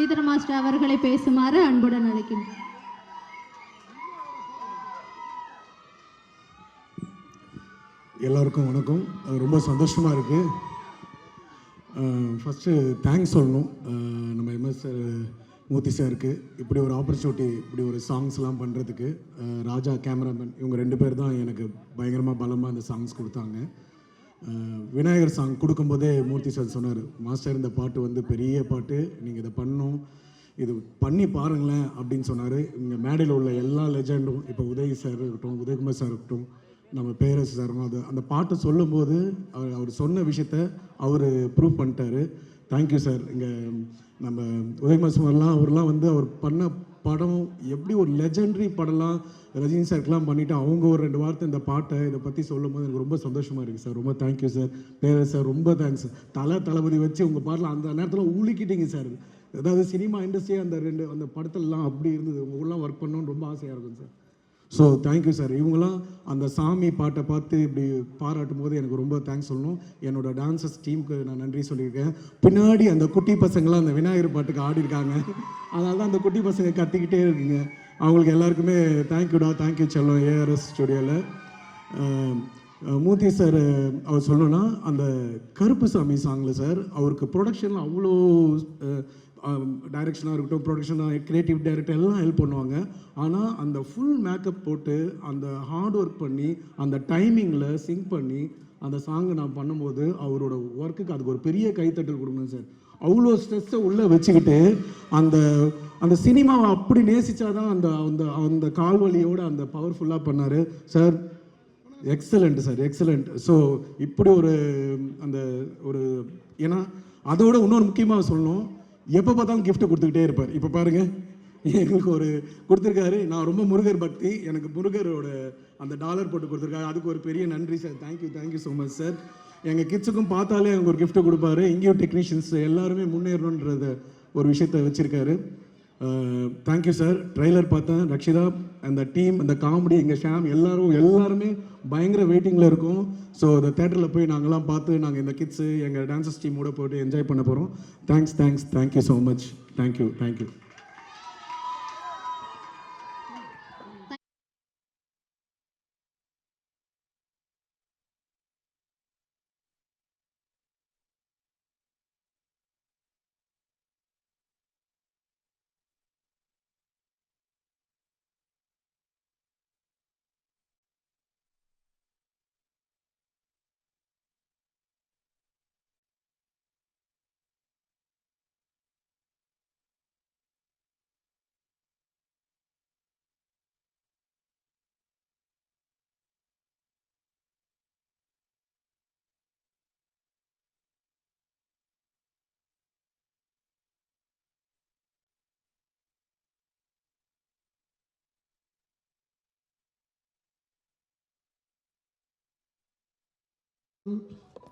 Sridhar master அவர்களை பேசுமாறு அன்புடன் அழைக்கின்றேன். எல்லாருக்கும் வணக்கம். ரொம்ப சந்தோஷமாக இருக்குது. ஃபஸ்ட்டு தேங்க்ஸ் சொல்லணும் நம்ம எம்எஸ் சார், மூர்த்தி சாருக்கு இப்படி ஒரு ஆப்பர்ச்சுனிட்டி, இப்படி ஒரு சாங்ஸ்லாம் பண்ணுறதுக்கு. ராஜா கேமராமேன் இவங்க 2 பேர் தான் எனக்கு பயங்கரமாக பலமாக அந்த சாங்ஸ் கொடுத்தாங்க. விநாயகர் சாங் கொடுக்கும்போதே மூர்த்தி சார் சொன்னார், மாஸ்டர் இந்த பாட்டு வந்து பெரிய பாட்டு, நீங்கள் இதை பண்ணணும், இது பண்ணி பாருங்களேன் அப்படின்னு சொன்னார். இங்கே மேடையில் உள்ள எல்லா லெஜெண்டும், இப்போ உதய் சார் இருக்கட்டும், உதயகுமார் சார் இருக்கட்டும், நம்ம பேரரசு சாரும், அந்த பாட்டை சொல்லும்போது அவர் சொன்ன விஷயத்த அவர் ப்ரூவ் பண்ணிட்டாரு. Thank you sir. இங்கே நம்ம உதயகுமார் சார்லாம் அவர்லாம் வந்து அவர் பண்ண படம் எப்படி ஒரு லெஜெண்டரி படம்லாம் ரஜினி சார்க்கெலாம் பண்ணிவிட்டு அவங்க ஒரு 2 வார்த்தை இந்த பாட்டை இதை பற்றி சொல்லும் போது எனக்கு ரொம்ப சந்தோஷமாக இருக்குது சார். ரொம்ப தேங்க்யூ சார். பேரரசு சார் ரொம்ப தேங்க்ஸ். தளபதி வச்சு உங்கள் பாட்டில் அந்த நேரத்தில் ஊழிக்கிட்டீங்க சார். அதாவது சினிமா இண்டஸ்ட்ரியே அந்த படத்துலலாம் அப்படி இருந்தது. உங்களெலாம் ஒர்க் பண்ணணுன்னு ரொம்ப ஆசையாக இருக்கும் சார். So thank you sir. இவங்களாம் அந்த சாமி பாட்டை பார்த்து இப்படி பாராட்டும் போது எனக்கு ரொம்ப தேங்க்ஸ் சொல்லணும். என்னோடய டான்ஸர்ஸ் டீமுக்கு நான் நன்றி சொல்லியிருக்கேன். பின்னாடி அந்த குட்டி பசங்களாம் அந்த விநாயகர் பாட்டுக்கு ஆடிருக்காங்க. அதனால தான் அந்த குட்டி பசங்க கத்திக்கிட்டே இருக்குங்க. அவங்களுக்கு எல்லாருக்குமே தேங்க்யூடா, தேங்க்யூ செல்லம். ஏஆர்எஸ் ஸ்டுடியோவில் மூர்த்தி சார் அவர் சொல்லணும்னா, அந்த கருப்புசாமி சாங்கில் சார் அவருக்கு ப்ரொடக்ஷனில் அவ்வளோ டைரக்ஷனாக இருக்கட்டும், ப்ரொடக்ஷனாக, கிரியேட்டிவ் டைரக்டர் எல்லாம் ஹெல்ப் பண்ணுவாங்க. ஆனால் அந்த ஃபுல் மேக்கப் போட்டு அந்த ஹார்ட் ஒர்க் பண்ணி அந்த டைமிங்கில் சிங்க் பண்ணி அந்த சாங்கை நான் பண்ணும்போது அவரோட ஒர்க்குக்கு அதுக்கு ஒரு பெரிய கைத்தட்டல் கொடுக்கணும் சார். அவ்வளோ ஸ்ட்ரெஸ்ஸை உள்ளே வச்சுக்கிட்டு அந்த சினிமாவை அப்படி நேசித்தாதான் அந்த அந்த அந்த கால்வலியோடு அந்த பவர்ஃபுல்லாக பண்ணார் sir. Excellent sir, excellent. So இப்படி ஒரு ஏன்னா அதோட இன்னொரு முக்கியமாக சொல்லணும், எப்போ பார்த்தாலும் கிஃப்ட் கொடுத்துக்கிட்டே இருப்பார். இப்போ பாருங்கள், எங்களுக்கு ஒரு கொடுத்துருக்காரு. நான் ரொம்ப முருகர் பக்தி, எனக்கு முருகரோட அந்த டாலர் போட்டு கொடுத்துருக்காரு. அதுக்கு ஒரு பெரிய நன்றி sir. Thank you so much sir. எங்கள் கிட்ஸுக்கும் பார்த்தாலே எனக்கு ஒரு கிஃப்ட்டை கொடுப்பாரு. இங்கேயும் டெக்னீஷியன்ஸ் எல்லாருமே முன்னேறணுன்றத ஒரு விஷயத்தை வச்சுருக்காரு. Thank you sir. ட்ரெய்லர் பார்த்தேன், ரக்ஷிதா அந்த டீம், அந்த காமெடி, எங்கள் ஷாம் எல்லாருமே பயங்கர வெயிட்டிங்கில் இருக்கும். ஸோ இந்த தேட்டரில் போய் நாங்கள்லாம் பார்த்து நாங்கள் இந்த கிட்ஸு எங்கள் டான்ஸர்ஸ் டீமோட போய்ட்டு என்ஜாய் பண்ண போகிறோம். Thank you so much. Thank you.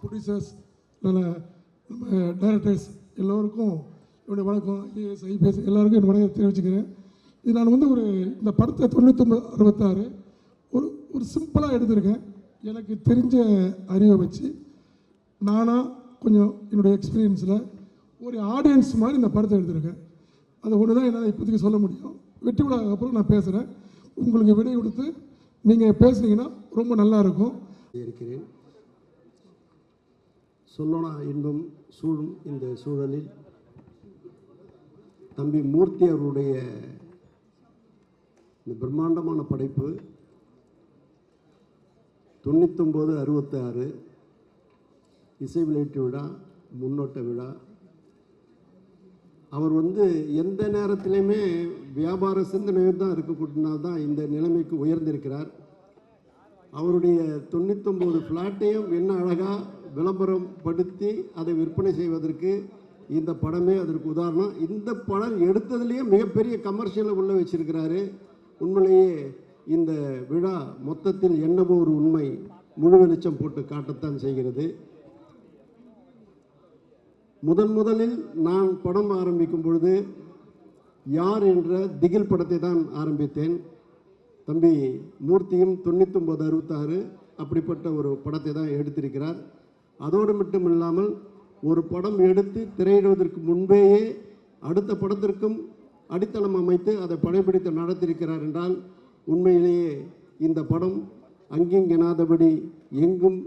Producers, நம்ம டைரக்டர்ஸ் எல்லோருக்கும் என்னுடைய வணக்கம். ஐபிஎஸ் எல்லாருக்கும் என் வணக்கம் தெரிவிச்சுக்கிறேன். இது நான் வந்து இந்த படத்தை 9966 ஒரு சிம்பிளாக எடுத்திருக்கேன். எனக்கு தெரிஞ்ச அறிவை வச்சு நானாக கொஞ்சம் என்னுடைய எக்ஸ்பீரியன்ஸில் ஒரு ஆடியன்ஸ் மாதிரி இந்த படத்தை எடுத்திருக்கேன். அது ஒன்று தான் என்னால் இப்போதைக்கு சொல்ல முடியும். வெற்றி விழாவுக்கு அப்புறம் நான் பேசுகிறேன். உங்களுக்கு விடை கொடுத்து நீங்கள் பேசுனீங்கன்னா ரொம்ப நல்லாயிருக்கும். இருக்கிறேன். சொல்லோனா இன்பம் சூழும் இந்த சூழலில் தம்பி மூர்த்தி அவருடைய இந்த பிரம்மாண்டமான படைப்பு 9966 இசை வெளியீட்டு விழா, முன்னோட்ட விழா. அவர் எந்த நேரத்திலையுமே வியாபார சிந்தனையும் தான் இருக்கக்கூடியனால்தான் இந்த நிலைமைக்கு உயர்ந்திருக்கிறார். அவருடைய 99 ஃப்ளாட்டையும் என்ன அழகாக விளம்பரம் படுத்தி அதை விற்பனை செய்வதற்கு இந்த படமே அதற்கு உதாரணம். இந்த படம் எடுத்ததுலேயே மிகப்பெரிய கமர்ஷியலை உள்ள வச்சிருக்கிறாரு. உண்மையிலேயே இந்த விழா மொத்தத்தில் என்னவோ ஒரு உண்மை முழு வெளிச்சம் போட்டு காட்டத்தான் செய்கிறது. முதலில் நான் படம் ஆரம்பிக்கும் பொழுது யார் என்ற திகில் படத்தை தான் ஆரம்பித்தேன். தம்பி மூர்த்தியும் 9966 அப்படிப்பட்ட ஒரு படத்தை தான் எடுத்திருக்கிறார். அதோடு மட்டும் இல்லாமல் ஒரு படம் எடுத்து திரையிடுவதற்கு முன்பேயே அடுத்த படத்திற்கும் அடித்தளம் அமைத்து அதை படைப்பிடித்து நடத்தியிருக்கிறார் என்றால் உண்மையிலேயே இந்த படம் அங்கிங்கெனாதபடி எங்கும்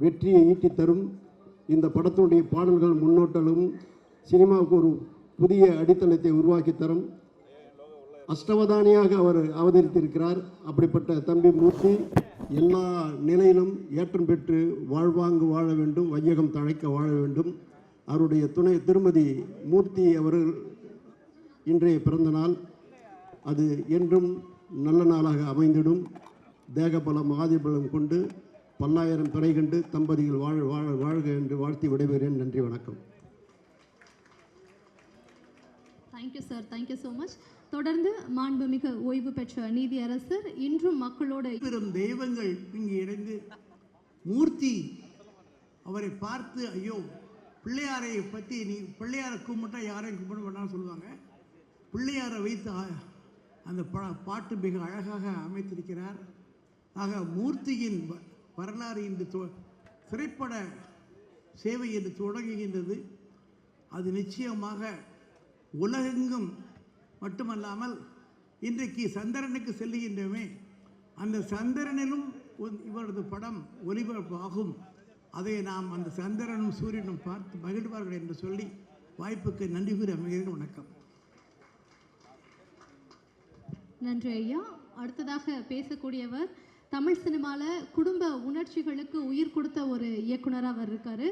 வெற்றியை ஈட்டித் தரும். இந்த படத்தினுடைய பாடல்கள் முன்னோட்டலும் சினிமாவுக்கு ஒரு புதிய அடித்தளத்தை உருவாக்கி தரும். அஷ்டவதானியாக அவர் அவதரித்திருக்கிறார். அப்படிப்பட்ட தம்பி மூர்த்தி எல்லா நிலையிலும் ஏற்றம் பெற்று வாழ்வாங்கு வாழ வேண்டும், வையகம் தழைக்க வாழ வேண்டும். அவருடைய துணை திருமதி மூர்த்தி அவர்கள் இன்றைய பிறந்த நாள், அது என்றும் நல்ல நாளாக அமைந்திடும். தேகபலம் ஆதிபலம் கொண்டு பல்லாயிரம் பிறை கண்டு தம்பதிகள் வாழ வாழ வாழ்க என்று வாழ்த்தி விடைபெறுகிறேன். நன்றி, வணக்கம். Thank you sir, thank you so much. தொடர்ந்து மாண்புமிகு ஓய்வு பெற்ற நீதியரசர் இன்றும் மக்களோட பெரும் தெய்வங்கள் இங்கே இணைந்து மூர்த்தி அவரை பார்த்து, ஐயோ பிள்ளையாரை பற்றி நீ பிள்ளையாரை கும்பிட்டா யாரையும் கும்பிட வேண்டாம்னு சொல்லுவாங்க. பிள்ளையாரை வைத்து அந்த பாட்டு மிக அழகாக அமைத்திருக்கிறார். ஆக மூர்த்தியின் வரலாறு இன்று திரைப்பட சேவை என்று தொடங்குகின்றது. அது நிச்சயமாக உலகெங்கும் மட்டுமல்லாமல் இன்றைக்கு சந்திரனுக்கு செல்லுகின்றமே, அந்த சந்திரனிலும் இவரது படம் ஒளிபரப்பு ஆகும். அதை நாம் அந்த சந்திரனும் சூரியனும் பார்த்து மகிழ்வார்கள் என்று சொல்லி வாய்ப்புக்கு நன்றி கூறி அமைகிறேன். வணக்கம். நன்றி ஐயா. அடுத்ததாக பேசக்கூடியவர் தமிழ் சினிமாவில் குடும்ப உணர்ச்சிகளுக்கு உயிர் கொடுத்த ஒரு இயக்குனராக அவர் இருக்கார்.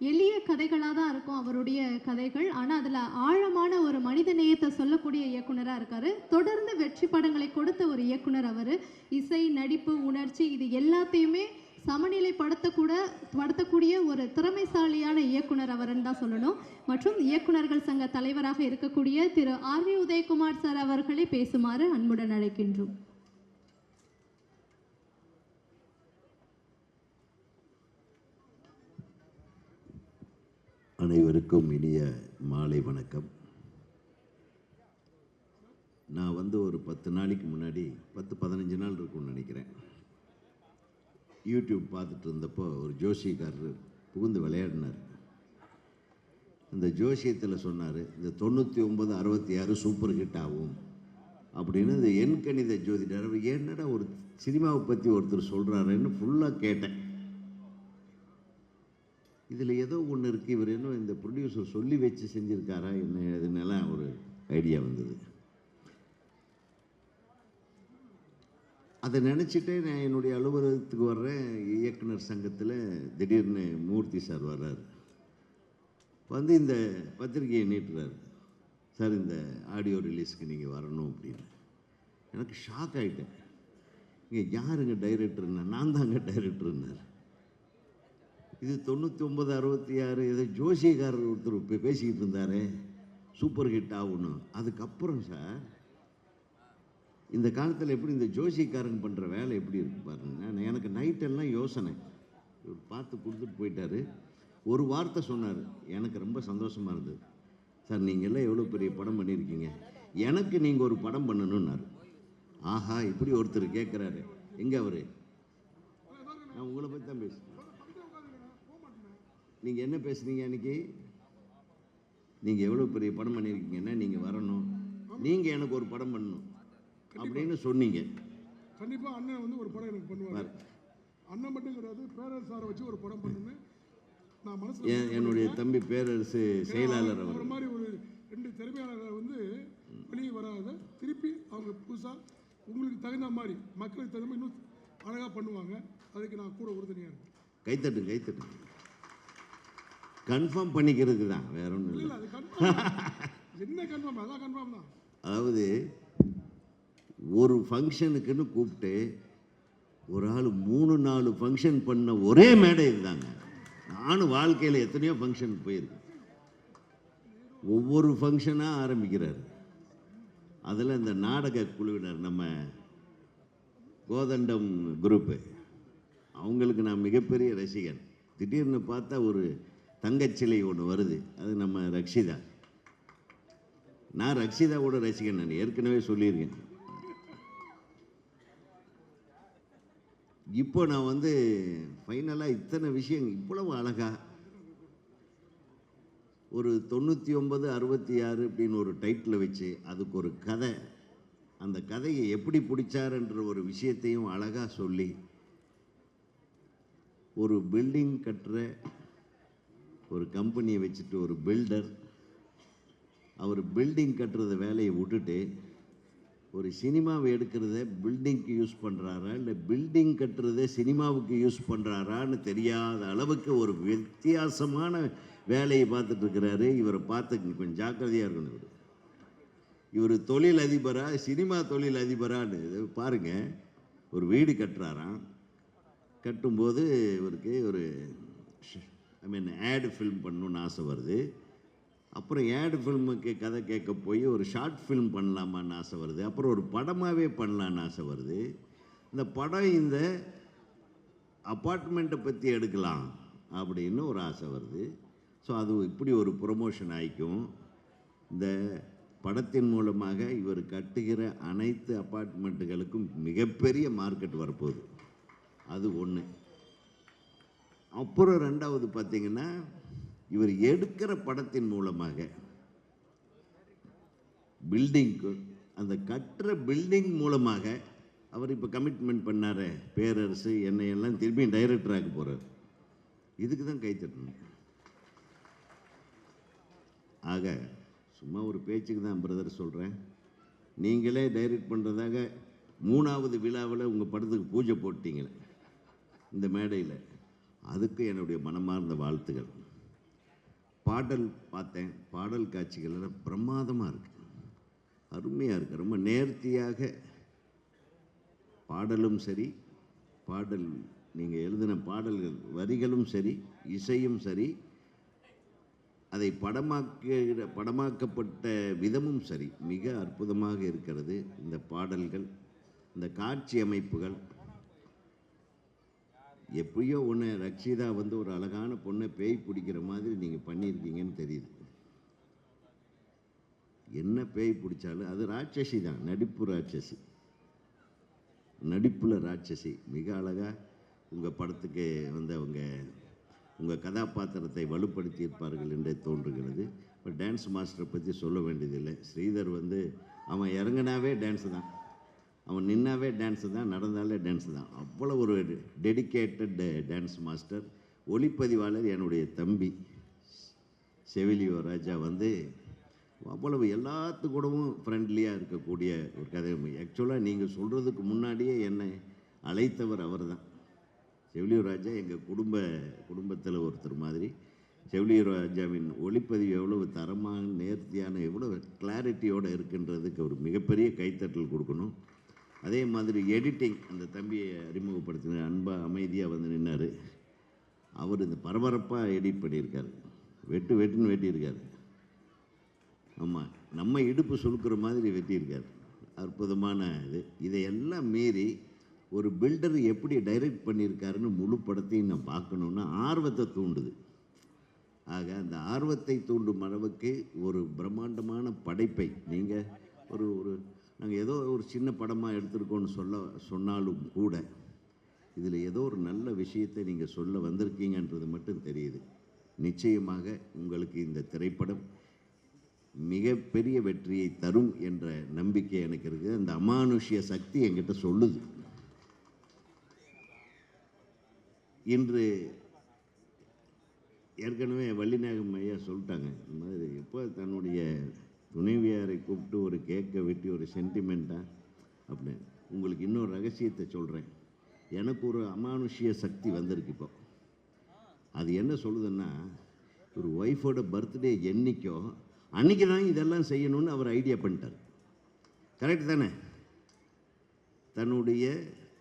எளிய கதைகளாக தான் இருக்கும் அவருடைய கதைகள், ஆனால் அதில் ஆழமான ஒரு மனித நேயத்தை சொல்லக்கூடிய இயக்குனராக இருக்கார். தொடர்ந்து வெற்றி படங்களை கொடுத்த ஒரு இயக்குனர் அவர். இசை, நடிப்பு, உணர்ச்சி இது எல்லாத்தையுமே சமநிலைப்படுத்தக்கூடிய ஒரு திறமைசாலியான இயக்குனர் அவர்ன்னு தான் சொல்லணும். மற்றும் இயக்குனர்கள் சங்க தலைவராக இருக்கக்கூடிய திரு ஆர்.வி. உதயகுமார் சார் அவர்களை பேசுமாறு அன்புடன் அழைக்கின்றோம். அனைவருக்கும் இனிய மாலை வணக்கம். நான் ஒரு 10 நாளைக்கு முன்னாடி 10-15 நாள் இருக்கும்னு நினைக்கிறேன், யூடியூப் பார்த்துட்டு இருந்தப்போ ஒரு ஜோசியக்காரர் புகுந்து விளையாடினார். இந்த ஜோசியத்தில் சொன்னார், இந்த 99, 66 சூப்பர் ஹிட் ஆகும் அப்படின்னு. இந்த எண்கணித ஜோதிடர் என்னடா ஒரு சினிமாவை பற்றி ஒருத்தர் சொல்கிறாருன்னு ஃபுல்லாக கேட்டேன். இதில் ஏதோ ஒன்று இருக்குது, இவர் இன்னும் இந்த ப்ரொடியூசர் சொல்லி வச்சு செஞ்சுருக்காரா என்ன இதுன்னெல்லாம் ஒரு ஐடியா வந்தது. அதை நினச்சிட்டே நான் என்னுடைய அலுவலகத்துக்கு வர்றேன். இயக்குனர் சங்கத்தில் திடீர்னு மூர்த்தி சார் வர்றார். இந்த பத்திரிகையை நீட்டுறாரு, சார் இந்த ஆடியோ ரிலீஸ்க்கு நீங்கள் வரணும் அப்படின்னு. எனக்கு ஷாக் ஆகிட்டேன். இங்கே யாருங்க டைரக்டர்னா, நான் தாங்க டைரக்டர்னார். இது 99, 66 ஏதோ ஜோசியக்காரர் ஒருத்தர் பேசிக்கிட்டு இருந்தார், சூப்பர் ஹிட் ஆகணும். அதுக்கப்புறம் சார் இந்த காலத்தில் எப்படி இந்த ஜோசியக்காரங்க பண்ணுற வேலை எப்படி இருக்குது பாருங்க. எனக்கு நைட்டெல்லாம் யோசனை. இவர் பார்த்து கொடுத்துட்டு போயிட்டார். ஒரு வார்த்தை சொன்னார், எனக்கு ரொம்ப சந்தோஷமாக இருந்தது. சார் நீங்கள் எல்லாம் எவ்வளோ பெரிய படம் பண்ணியிருக்கீங்க, எனக்கு நீங்கள் ஒரு படம் பண்ணணுன்னாரு. ஆஹா, இப்படி ஒருத்தர் கேட்குறாரு. எங்கே அவர்? நான் உங்களை பற்றி தான் பேசுகிறேன். நீங்கள் என்ன பேசுனீங்க அன்றைக்கி? நீங்கள் எவ்வளோ பெரிய படம் பண்ணியிருக்கீங்கன்னா நீங்கள் வரணும், நீங்கள் எனக்கு ஒரு படம் பண்ணணும் அப்படின்னு சொன்னீங்க. கண்டிப்பாக அண்ணன் ஒரு படம் எனக்கு பண்ணுவார். அண்ணன் மட்டும் கிடையாது, பேரரசு சாரை வச்சு ஒரு படம் பண்ணுன்னு நான் மனசில் என்னுடைய தம்பி பேரரசு செயலாளர் அவர் மாதிரி ஒரு 2 திறமையாளர்கள் வெளியே வராத திருப்பி அவங்க புதுசாக உங்களுக்கு தகுந்த மாதிரி மக்களுக்கு தகுந்த மாதிரி இன்னும் அழகாக பண்ணுவாங்க. அதுக்கு நான் கூட உறுதுணையாக இருக்கேன். கைத்தட்டு கைத்தட்டு. கன்ஃபார்ம் பண்ணிக்கிறது தான், வேற ஒன்றும் இல்லை. என்ன கன்ஃபார்ம்? அதான் கன்ஃபார்ம் தான். அதாவது ஒரு ஃபங்க்ஷனுக்குன்னு கூப்பிட்டு ஒரு ஆள் 3-4 ஃபங்க்ஷன் பண்ண ஒரே மேடை இதுதாங்க. நானும் வாழ்க்கையில் எத்தனையோ ஃபங்க்ஷனுக்கு போயிருக்கேன். ஒவ்வொரு ஃபங்க்ஷனாக ஆரம்பிக்கிறார். அதில் இந்த நாடக குழுவினர் நம்ம கோதண்டம் குரூப்பு, அவங்களுக்கு நான் மிகப்பெரிய ரசிகன். திடீர்னு பார்த்தா ஒரு தங்கச்சிலை ஒன்று வருது, அது நம்ம ரக்ஷிதா. நான் ரக்ஷிதாவோட ரசிகன், நான் ஏற்கனவே சொல்லியிருக்கேன். இப்போ நான் ஃபைனலாக இத்தனை விஷயம் இவ்வளவு அழகாக ஒரு 99 66 அப்படின்னு ஒரு டைட்டில் வச்சு அதுக்கு ஒரு கதை, அந்த கதையை எப்படி பிடிச்சாருன்ற ஒரு விஷயத்தையும் அழகாக சொல்லி ஒரு பில்டிங் கட்டுற ஒரு கம்பெனியை வச்சுட்டு ஒரு பில்டர் அவர் பில்டிங் கட்டுறத வேலையை விட்டுட்டு ஒரு சினிமாவை எடுக்கிறத பில்டிங்க்கு யூஸ் பண்ணுறாரா இல்லை பில்டிங் கட்டுறத சினிமாவுக்கு யூஸ் பண்ணுறாரான்னு தெரியாத அளவுக்கு ஒரு வித்தியாசமான வேலையை பார்த்துட்டு இருக்கிறாரு. இவரை பார்த்து கொஞ்சம் ஜாக்கிரதையாக இருக்கணும். இவர் தொழில் அதிபரா சினிமா தொழில் அதிபரான்னு பாருங்கள். ஒரு வீடு கட்டுறாராம். கட்டும்போது இவருக்கு ஒரு ஆடு ஃபில்ம் பண்ணணுன்னு ஆசை வருது. அப்புறம் ஆடு ஃபில்முக்கு கதை கேட்க போய் ஒரு ஷார்ட் ஃபில்ம் பண்ணலாமான்னு ஆசை வருது. அப்புறம் ஒரு படமாகவே பண்ணலான்னு ஆசை வருது. இந்த படம் இந்த அப்பார்ட்மெண்ட்டை பற்றி எடுக்கலாம் அப்படின்னு ஒரு ஆசை வருது. ஸோ அது இப்படி ஒரு ப்ரொமோஷன் ஆகிக்கும். இந்த படத்தின் மூலமாக இவர் கட்டுகிற அனைத்து அப்பார்ட்மெண்ட்டுகளுக்கும் மிகப்பெரிய மார்க்கெட் வரப்போகுது. அது ஒன்று. அப்புறம் ரெண்டாவது பார்த்திங்கன்னா, இவர் எடுக்கிற படத்தின் மூலமாக பில்டிங்க்கு அந்த கட்டுற பில்டிங் மூலமாக அவர் இப்போ கமிட்மெண்ட் பண்ணார். பேரரசு என்னையெல்லாம் திரும்பியும் டைரக்டராக போகிறார். இதுக்கு தான் கைத்தட்டணும். ஆக சும்மா ஒரு பேச்சுக்கு தான் பிரதர் சொல்கிறேன். நீங்களே டைரக்ட் பண்ணுறதாக 3வது விழாவில் உங்கள் படத்துக்கு பூஜை போட்டீங்களே இந்த மேடையில், அதுக்கு என்னுடைய மனமார்ந்த வாழ்த்துக்கள். பாடல் பார்த்தேன். பாடல் காட்சிகள் எல்லாம் பிரமாதமாக இருக்குது, அருமையாக இருக்குது. ரொம்ப நேர்த்தியாக பாடலும் சரி, பாடல் நீங்கள் எழுதின பாடல்கள் வரிகளும் சரி, இசையும் சரி, அதை படமாக்கப்பட்ட விதமும் சரி, மிக அற்புதமாக இருக்கிறது. இந்த பாடல்கள், இந்த காட்சி அமைப்புகள். எப்படியோ ஒன்று ரக்ஷிதா வந்து ஒரு அழகான பொண்ணை பேய் பிடிக்கிற மாதிரி நீங்கள் பண்ணியிருக்கீங்கன்னு தெரியுது. என்ன பேய் பிடிச்சாலும் அது ராட்சசி தான், நடிப்பு ராட்சசி, நடிப்பில் ராட்சசி. மிக அழகாக உங்கள் படத்துக்கு வந்து அவங்க உங்கள் கதாபாத்திரத்தை வலுப்படுத்தியிருப்பார்கள் என்றே தோன்றுகிறது. இப்போ டான்ஸ் மாஸ்டரை பற்றி சொல்ல வேண்டியதில்லை. ஸ்ரீதர் வந்து அவன் இறங்கினாவே டான்ஸு தான், அவன் நின்னாவே டான்ஸு தான், நடந்தாலே டான்ஸு தான். அவ்வளோ ஒரு டெடிக்கேட்டட் டான்ஸ் மாஸ்டர். ஒளிப்பதிவாளர் என்னுடைய தம்பி செவிலியோ ராஜா வந்து அவ்வளவு எல்லாத்துக்கூடவும் ஃப்ரெண்ட்லியாக இருக்கக்கூடிய ஒரு கதை. ஆக்சுவலாக நீங்கள் சொல்கிறதுக்கு முன்னாடியே என்னை அழைத்தவர் அவர் தான். செவிலியோ ராஜா எங்கள் குடும்பத்தில் ஒருத்தர் மாதிரி. செவிலியோ ராஜாவின் ஒளிப்பதிவு எவ்வளவு தரமான, நேர்த்தியான, எவ்வளோ கிளாரிட்டியோடு இருக்குன்றதுக்கு ஒரு மிகப்பெரிய கைத்தட்டல் கொடுக்கணும். அதே மாதிரி எடிட்டிங், அந்த தம்பியை அறிமுகப்படுத்தின அன்பாக அமைதியாக வந்து நின்னார். அவர் இந்த பரபரப்பாக எடிட் பண்ணியிருக்கார், வெட்டுன்னு வெட்டியிருக்கார். ஆமாம், நம்ம இடுப்பு சுருக்கிற மாதிரி வெட்டியிருக்கார். அற்புதமான இது. இதையெல்லாம் மீறி ஒரு பில்டர் எப்படி டைரக்ட் பண்ணியிருக்காருன்னு முழு படத்தையும் நான் பார்க்கணுன்னு ஆர்வத்தை தூண்டுது. ஆக அந்த ஆர்வத்தை தூண்டும் அளவுக்கு ஒரு பிரம்மாண்டமான படைப்பை நீங்கள் நாங்கள் ஏதோ ஒரு சின்ன படமாக எடுத்திருக்கோன்னு சொன்னாலும் கூட இதில் ஏதோ ஒரு நல்ல விஷயத்தை நீங்கள் சொல்ல வந்திருக்கீங்கன்றது மட்டும் தெரியுது. நிச்சயமாக உங்களுக்கு இந்த திரைப்படம் மிகப்பெரிய வெற்றியை தரும் என்ற நம்பிக்கை எனக்கு இருக்குது. அந்த அமானுஷ்ய சக்தி என்கிட்ட சொல்லுது. இன்று ஏற்கனவே வள்ளிநாயகம் ஐயா சொல்லிட்டாங்க, இந்த மாதிரி எப்போ தன்னுடைய துணைவியாரை கூப்பிட்டு ஒரு கேக்கை வெட்டி ஒரு சென்டிமெண்ட்டாக அப்படின்னு. உங்களுக்கு இன்னொரு ரகசியத்தை சொல்கிறேன். எனக்கு ஒரு அமானுஷ்ய சக்தி வந்திருக்கு இப்போ. அது என்ன சொல்லுதுன்னா, ஒரு ஒய்ஃபோட பர்த்டே என்னைக்கோ அன்றைக்கி தான் இதெல்லாம் செய்யணும்னு அவர் ஐடியா பண்ணிட்டார். கரெக்ட் தானே? தன்னுடைய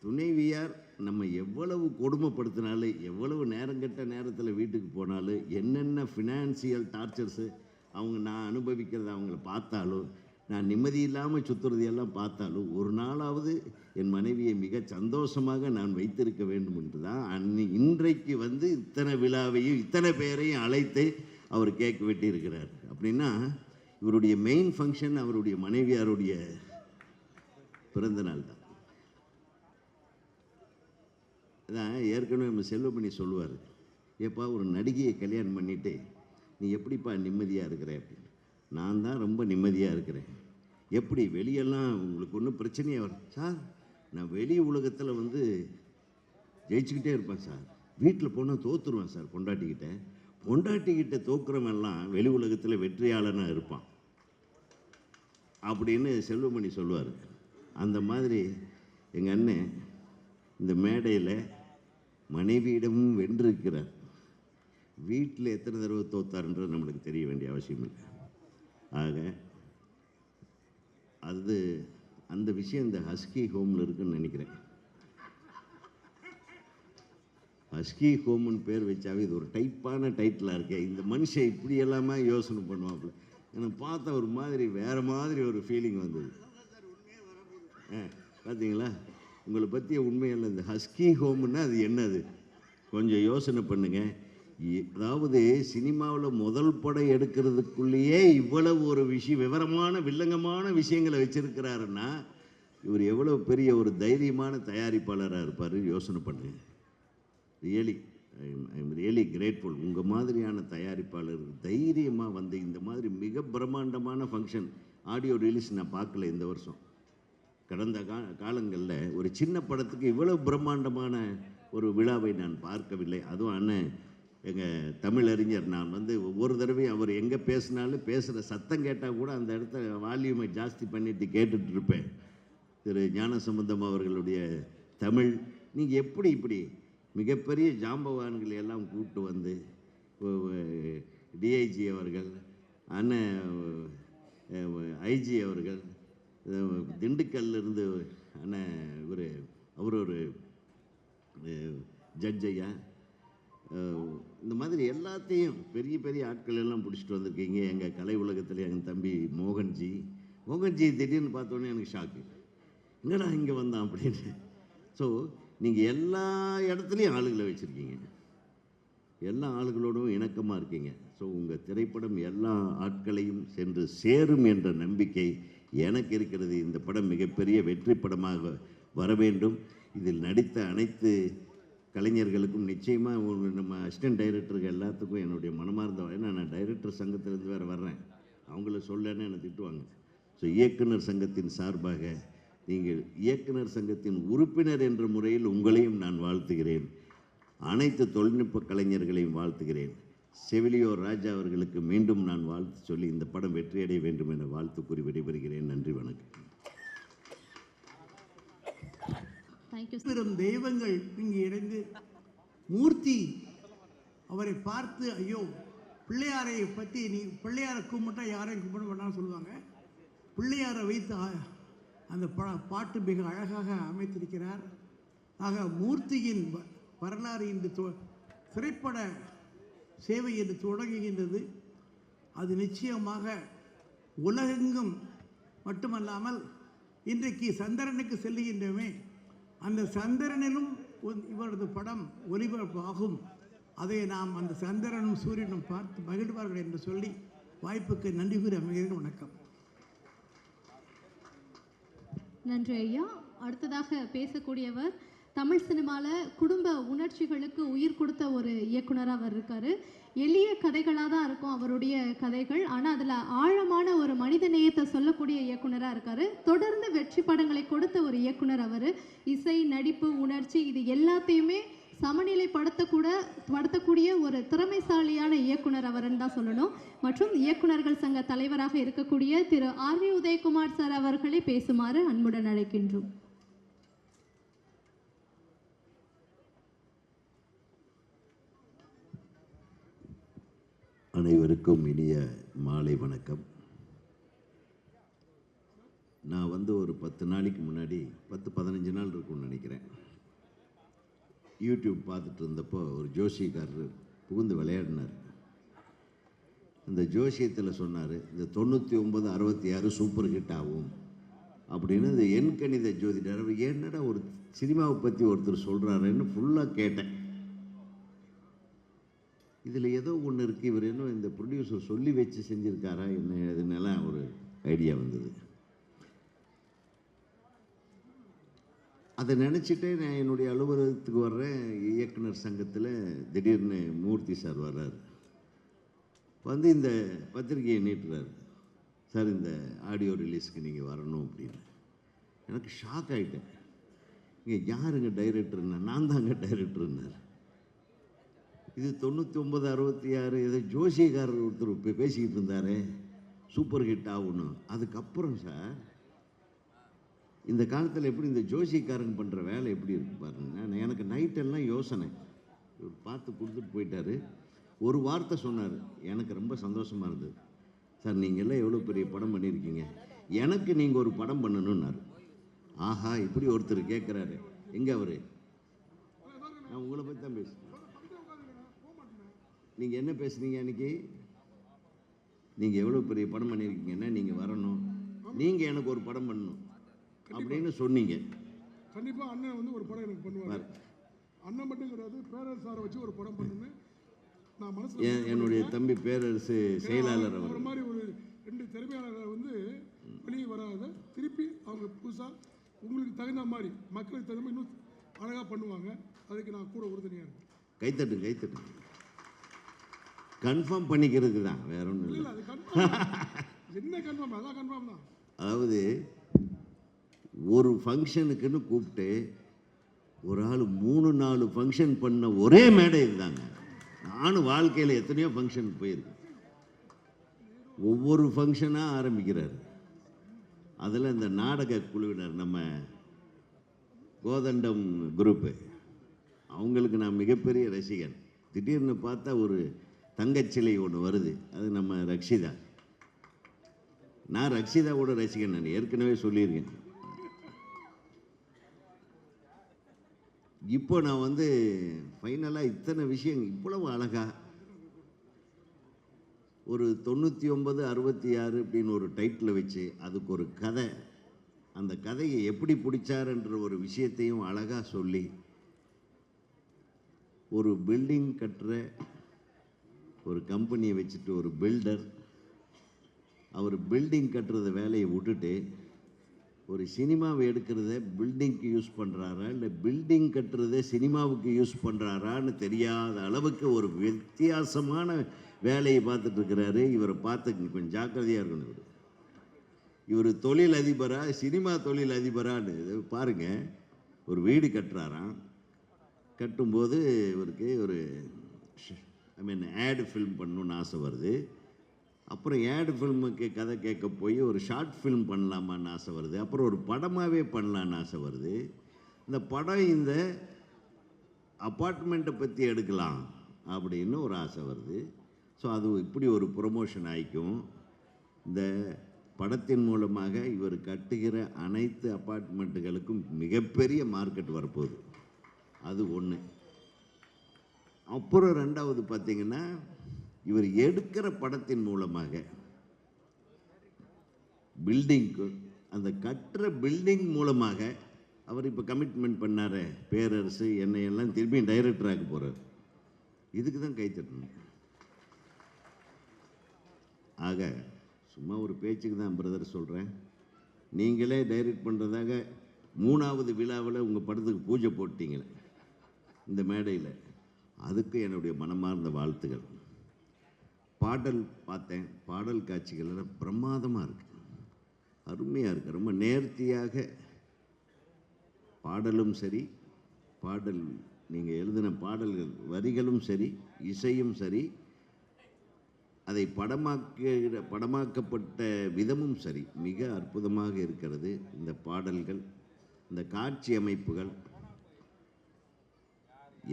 துணைவியார் நம்ம எவ்வளவு கொடுமைப்படுத்தினாலும், எவ்வளவு நேரங்கட்ட நேரத்தில் வீட்டுக்கு போனாலும், என்னென்ன ஃபினான்சியல் டார்ச்சர்ஸு நான் அனுபவிக்கிறத அவங்கள பார்த்தாலும், நான் நிம்மதி இல்லாமல் சுற்றுறதையெல்லாம் பார்த்தாலும், ஒரு நாளாவது என் மனைவியை மிக சந்தோஷமாக நான் வைத்திருக்க வேண்டும் என்று தான் இன்றைக்கு வந்து இத்தனை விழாவையும் இத்தனை பேரையும் அழைத்து அவர் கேக் வெட்டியிருக்கிறார். அப்படின்னா இவருடைய மெயின் ஃபங்க்ஷன் அவருடைய மனைவியாருடைய பிறந்த நாள் தான். அதான் ஏற்கனவே நம்ம செல்வமணி சொல்லுவார், ஏப்பா ஒரு நடிகையை கல்யாணம் பண்ணிவிட்டு நீ எப்படிப்பா நிம்மதியாக இருக்கிற அப்படின்னு. நான் தான் ரொம்ப நிம்மதியாக இருக்கிறேன். எப்படி வெளியெல்லாம் உங்களுக்கு ஒன்றும் பிரச்சனையே வரும் சார்? நான் வெளி உலகத்தில் வந்து ஜெயிச்சுக்கிட்டே இருப்பேன் சார். வீட்டில் போனால் தோற்றுருவேன் சார் பொண்டாட்டிக்கிட்ட தோக்குறவெல்லாம் வெளி உலகத்தில் வெற்றியாளனாக இருப்பான் அப்படின்னு செல்வமணி சொல்லுவார். அந்த மாதிரி எங்கள் அண்ணன் இந்த மேடையில் மனைவியிடமும் வென்றிருக்கிறார். வீட்டில் எத்தனை தடவை தோத்தாருன்றது நம்மளுக்கு தெரிய வேண்டிய அவசியம் இல்லை. ஆக அது அந்த விஷயம் இந்த ஹஸ்கி ஹோமில் இருக்குன்னு நினைக்கிறேன். ஹஸ்கி ஹோம்னு பேர் வச்சாவே இது ஒரு டைப்பான டைட்டிலாக இருக்கே. இந்த மனுஷன் இப்படி எல்லாமே யோசனை பண்ணுவாப்புல. எனக்கு பார்த்த ஒரு மாதிரி வேறு மாதிரி ஒரு ஃபீலிங் வந்தது. பார்த்தீங்களா, உங்களை பற்றிய உண்மையில் இந்த ஹஸ்கி ஹோம்னா அது என்னது கொஞ்சம் யோசனை பண்ணுங்கள். அதாவது சினிமாவில் முதல் படம் எடுக்கிறதுக்குள்ளேயே இவ்வளவு ஒரு விவரமான வில்லங்கமான விஷயங்களை வச்சுருக்கிறாருன்னா இவர் எவ்வளோ பெரிய ஒரு தைரியமான தயாரிப்பாளராக இருப்பார் யோசனை பண்ணுங்க. I am really grateful. உங்கள் மாதிரியான தயாரிப்பாளர் தைரியமாக வந்து இந்த மாதிரி மிக பிரம்மாண்டமான ஃபங்க்ஷன் ஆடியோ ரிலீஸ் நான் பார்க்கல இந்த வருஷம். கடந்த காலங்களில் ஒரு சின்ன படத்துக்கு இவ்வளோ பிரம்மாண்டமான ஒரு விழாவை நான் பார்க்கவில்லை. அதுவும் அண்ணன் எங்கள் தமிழறிஞர், நான் வந்து ஒவ்வொரு தடவையும் அவர் எங்கே பேசினாலும் பேசுகிற சத்தம் கேட்டால் கூட அந்த இடத்த வால்யூமை ஜாஸ்தி பண்ணிட்டு கேட்டுட்டு இருப்பேன். திரு ஞானசம்பந்தம் அவர்களுடைய தமிழ், நீங்கள் எப்படி இப்படி மிகப்பெரிய ஜாம்பவான்களை எல்லாம் கூப்பிட்டு வந்து டிஐஜி அவர்கள், அண்ணன் ஐஜி அவர்கள், திண்டுக்கல்லிருந்து அண்ணன் அவர் ஒரு ஜட்ஜையா, இந்த மாதிரி எல்லாத்தையும் பெரிய பெரிய ஆட்கள் எல்லாம் பிடிச்சிட்டு வந்திருக்கீங்க. எங்கள் கலை உலகத்தில் எங்கள் தம்பி மோகன்ஜி திடீர்னு பார்த்தோன்னே எனக்கு ஷாக்கு, என்னடா இங்கே வந்தான் அப்படின்னு. ஸோ நீங்கள் எல்லா இடத்துலையும் ஆளுகளை வச்சுருக்கீங்க, எல்லா ஆளுகளோடும் இணக்கமாக இருக்கீங்க. ஸோ உங்கள் திரைப்படம் எல்லா ஆட்களையும் சென்று சேரும் என்ற நம்பிக்கை எனக்கு இருக்கிறது. இந்த படம் மிகப்பெரிய வெற்றி படமாக வர வேண்டும். இதில் நடித்த அனைத்து கலைஞர்களுக்கும் நிச்சயமாக நம்ம அசிஸ்டன்ட் டைரக்டருக்கு எல்லாத்துக்கும் என்னுடைய மனமார்ந்த, ஏன்னா நான் டைரக்டர் சங்கத்திலேருந்து வேறு வர்றேன், அவங்கள சொல்லன்னு என்னை திட்டுவாங்க. ஸோ இயக்குனர் சங்கத்தின் சார்பாக நீங்கள் இயக்குனர் சங்கத்தின் உறுப்பினர் என்ற முறையில் உங்களையும் நான் வாழ்த்துகிறேன். அனைத்து தொழில்நுட்ப கலைஞர்களையும் வாழ்த்துகிறேன். செவிலியோ ராஜா அவர்களுக்கு மீண்டும் நான் வாழ்த்து சொல்லி இந்த படம் வெற்றியடைய வேண்டும் என வாழ்த்து கூறி விடைபெறுகிறேன். நன்றி, வணக்கம். பெரும் தெய்வங்கள் இங்கு இணைந்து மூர்த்தி அவரை பார்த்து ஐயோ பிள்ளையாரை பற்றி நீ பிள்ளையாரை கும்பிட்டா யாரையும் கும்பிட வேண்டாம்னு சொல்லுவாங்க. பிள்ளையாரை வைத்து அந்த பாட்டு மிக அழகாக அமைத்திருக்கிறார். ஆக மூர்த்தியின் வரலாறு இன்று திரைப்பட சேவை என்று தொடங்குகின்றது. அது நிச்சயமாக உலகெங்கும் மட்டுமல்லாமல் இன்றைக்கு சந்திரனுக்கு செல்லுகின்றமே, அந்த சந்திரனிலும் இவரது படம் ஒளிபரப்பாகும். அதை நாம் அந்த சந்திரனும் சூரியனும் பார்த்து மகிழ்வார்கள் என்று சொல்லி வாய்ப்புக்கு நன்றி கூறி அமைகிறேன். வணக்கம். நன்றி ஐயா. அடுத்ததாக பேசக்கூடியவர் தமிழ் சினிமாவில் குடும்ப உணர்ச்சிகளுக்கு உயிர் கொடுத்த ஒரு இயக்குனராக அவர் இருக்கார். எளிய கதைகளாக தான் இருக்கும் அவருடைய கதைகள், ஆனால் அதில் ஆழமான ஒரு மனித நேயத்தை சொல்லக்கூடிய இயக்குனராக இருக்கார். தொடர்ந்து வெற்றி படங்களை கொடுத்த ஒரு இயக்குனர் அவர். இசை, நடிப்பு, உணர்ச்சி இது எல்லாத்தையுமே சமநிலைப்படுத்தக்கூடிய ஒரு திறமைசாலியான இயக்குனர் அவர்ன்னு தான் சொல்லணும். மற்றும் இயக்குனர்கள் சங்க தலைவராக இருக்கக்கூடிய திரு ஆர் வி உதயகுமார் சார் அவர்களை பேசுமாறு அன்புடன் அழைக்கின்றோம். அனைவருக்கும் இனிய மாலை வணக்கம். நான் வந்து ஒரு 10 நாளைக்கு முன்னாடி 10-15 நாள் இருக்கும்னு நினைக்கிறேன், யூடியூப் பார்த்துட்டு இருந்தப்போ ஒரு ஜோசியக்காரர் புகுந்து விளையாடினார். இந்த ஜோசியத்தில் சொன்னார், இந்த 99-66 சூப்பர் ஹிட் ஆகும் அப்படின்னு. இந்த எண்கணித ஜோதிடர் என்னடா ஒரு சினிமாவை பற்றி ஒருத்தர் சொல்கிறாருன்னு ஃபுல்லாக கேட்டேன். இதில் ஏதோ ஒன்று இருக்குது, இவர் என்ன இந்த ப்ரொடியூசர் சொல்லி வச்சு செஞ்சுருக்காரா என்ன இதுன்னெல்லாம் ஒரு ஐடியா வந்தது. அதை நினச்சிட்டே நான் என்னுடைய அலுவலகத்துக்கு வர்றேன். இயக்குனர் சங்கத்தில் திடீர்னு மூர்த்தி சார் வர்றார். வந்து இந்த பத்திரிகையை நீட்டுறாரு. சார் இந்த ஆடியோ ரிலீஸ்க்கு நீங்கள் வரணும் அப்படின்னு. எனக்கு ஷாக் ஆகிட்டேன். இங்கே யாருங்க டைரக்டர்னா? நான் தாங்க டைரக்டர்னார். இது 99, 66 ஏதோ ஜோசியக்காரர் ஒருத்தர் பேசிக்கிட்டு இருந்தார், சூப்பர் ஹிட் ஆகணும். அதுக்கப்புறம் சார் இந்த காலத்தில் எப்படி இந்த ஜோசியக்காரங்க பண்ணுற வேலை எப்படி இருக்கு பாருங்க. எனக்கு நைட்டெல்லாம் யோசனை. இவர் பார்த்து கொடுத்துட்டு போயிட்டார். ஒரு வார்த்தை சொன்னார், எனக்கு ரொம்ப சந்தோஷமாக இருந்தது. சார் நீங்கள் எல்லாம் எவ்வளோ பெரிய படம் பண்ணியிருக்கீங்க, எனக்கு நீங்கள் ஒரு படம் பண்ணணுன்னாரு. ஆஹா, இப்படி ஒருத்தர் கேட்குறாரு. எங்கே அவர்? நான் உங்களை பற்றி தான் பேசுகிறேன். நீங்கள் என்ன பேசுனீங்க அன்றைக்கி? நீங்கள் எவ்வளோ பெரிய படம் பண்ணியிருக்கீங்கன்னா நீங்கள் வரணும், நீங்கள் எனக்கு ஒரு படம் பண்ணணும் அப்படின்னு சொன்னீங்க. கண்டிப்பாக அண்ணன் வந்து ஒரு படம் எனக்கு பண்ணுவார். அண்ணன் மட்டும் கிடையாது, பேரரசு சாரை வச்சு ஒரு படம் பண்ணுன்னு நான் மனசில் என்னுடைய தம்பி பேரரசு செயலாளர் அவர். ஒரு மாதிரி ஒரு 2 திறமையாளர்களை வந்து வெளியே வராத திருப்பி அவங்க புதுசாக உங்களுக்கு தகுந்த மாதிரி மக்களுக்கு தகுந்த மாதிரி இன்னும் அழகாக பண்ணுவாங்க. அதுக்கு நான் கூட உறுதுணையாக இருக்கேன். கைத்தட்டு கன்ஃபார்ம் பண்ணிக்கிறதுக்கு தான், வேற ஒன்றும் இல்லை. அது கன்ஃபார்ம். என்ன கன்ஃபார்ம்? அதான் கன்ஃபார்ம் தான். அதாவது ஒரு ஃபங்க்ஷனுக்குன்னு கூப்பிட்டு ஒரு ஆள் 3-4 ஃபங்க்ஷன் பண்ண ஒரே மேடை இதுதாங்க. நானும் வாழ்க்கையில் எத்தனையோ ஃபங்க்ஷனுக்கு போயிருக்கேன். ஒவ்வொரு ஃபங்க்ஷனாக ஆரம்பிக்கிறார். அதில் இந்த நாடக குழுவினர் நம்ம கோதண்டம் குரூப்பு, அவங்களுக்கு நான் மிகப்பெரிய ரசிகன். திடீர்னு பார்த்தா ஒரு தங்கச்சிலை ஒன்று வருது, அது நம்ம ரக்ஷிதா. நான் ரக்ஷிதாவோட ரசிகன், நான் ஏற்கனவே சொல்லியிருக்கேன். இப்போ நான் வந்து ஃபைனலாக இத்தனை விஷயம் இவ்வளவு அழகாக ஒரு 99, 66 அப்படின்னு ஒரு டைட்டில் வச்சு அதுக்கு ஒரு கதை, அந்த கதையை எப்படி பிடிச்சாருன்ற ஒரு விஷயத்தையும் அழகாக சொல்லி, ஒரு பில்டிங் கட்டுற ஒரு கம்பெனியை வச்சுட்டு ஒரு பில்டர் அவர் பில்டிங் கட்டுறத வேலையை விட்டுட்டு ஒரு சினிமாவை எடுக்கிறத பில்டிங்க்கு யூஸ் பண்ணுறாரா இல்லை பில்டிங் கட்டுறதை சினிமாவுக்கு யூஸ் பண்ணுறாரான்னு தெரியாத அளவுக்கு ஒரு வித்தியாசமான வேலையை பார்த்துட்டு இருக்கிறாரு. இவரை பார்த்து கொஞ்சம் ஜாக்கிரதையாக இருக்கணும். இவர் தொழில் அதிபரா சினிமா தொழில் அதிபரான்னு பாருங்கள். ஒரு வீடு கட்டுறாராம். கட்டும்போது இவருக்கு ஒரு ஆடு ஃபில்ம் பண்ணணுன்னு ஆசை வருது. அப்புறம் ஆடு ஃபில்முக்கு கதை கேட்க போய் ஒரு ஷார்ட் ஃபில்ம் பண்ணலாமான்னு ஆசை வருது. அப்புறம் ஒரு படமாகவே பண்ணலான்னு ஆசை வருது. இந்த படம் இந்த அப்பார்ட்மெண்ட்டை பற்றி எடுக்கலாம் அப்படின்னு ஒரு ஆசை வருது. ஸோ அது இப்படி ஒரு ப்ரொமோஷன் ஆகிக்கும். இந்த படத்தின் மூலமாக இவர் கட்டுகிற அனைத்து அப்பார்ட்மெண்ட்டுகளுக்கும் மிகப்பெரிய மார்க்கெட் வரப்போகுது. அது ஒன்று. அப்புறம் ரெண்டாவது பார்த்திங்கன்னா, இவர் எடுக்கிற படத்தின் மூலமாக பில்டிங்க்கு அந்த கட்டுற பில்டிங் மூலமாக அவர் இப்போ கமிட்மெண்ட் பண்ணார். பேரரசு என்னையெல்லாம் திரும்பியும் டைரக்டராக போகிறார். இதுக்கு தான் கைத்தட்டணும். ஆக சும்மா ஒரு பேச்சுக்கு தான் பிரதர் சொல்கிறேன். நீங்களே டைரக்ட் பண்ணுறதாக 3வது விழாவில் உங்கள் படத்துக்கு பூஜை போட்டீங்களே இந்த மேடையில், அதுக்கு என்னுடைய மனமார்ந்த வாழ்த்துக்கள். பாடல் பார்த்தேன், பாடல் காட்சிகள் எல்லாம் பிரமாதமாக இருக்குது, அருமையாக இருக்குது. ரொம்ப நேர்த்தியாக பாடலும் சரி, பாடல் நீங்கள் எழுதின பாடல்கள் வரிகளும் சரி, இசையும் சரி, அதை படமாக்கப்பட்ட விதமும் சரி, மிக அற்புதமாக இருக்கிறது. இந்த பாடல்கள், இந்த காட்சி அமைப்புகள்.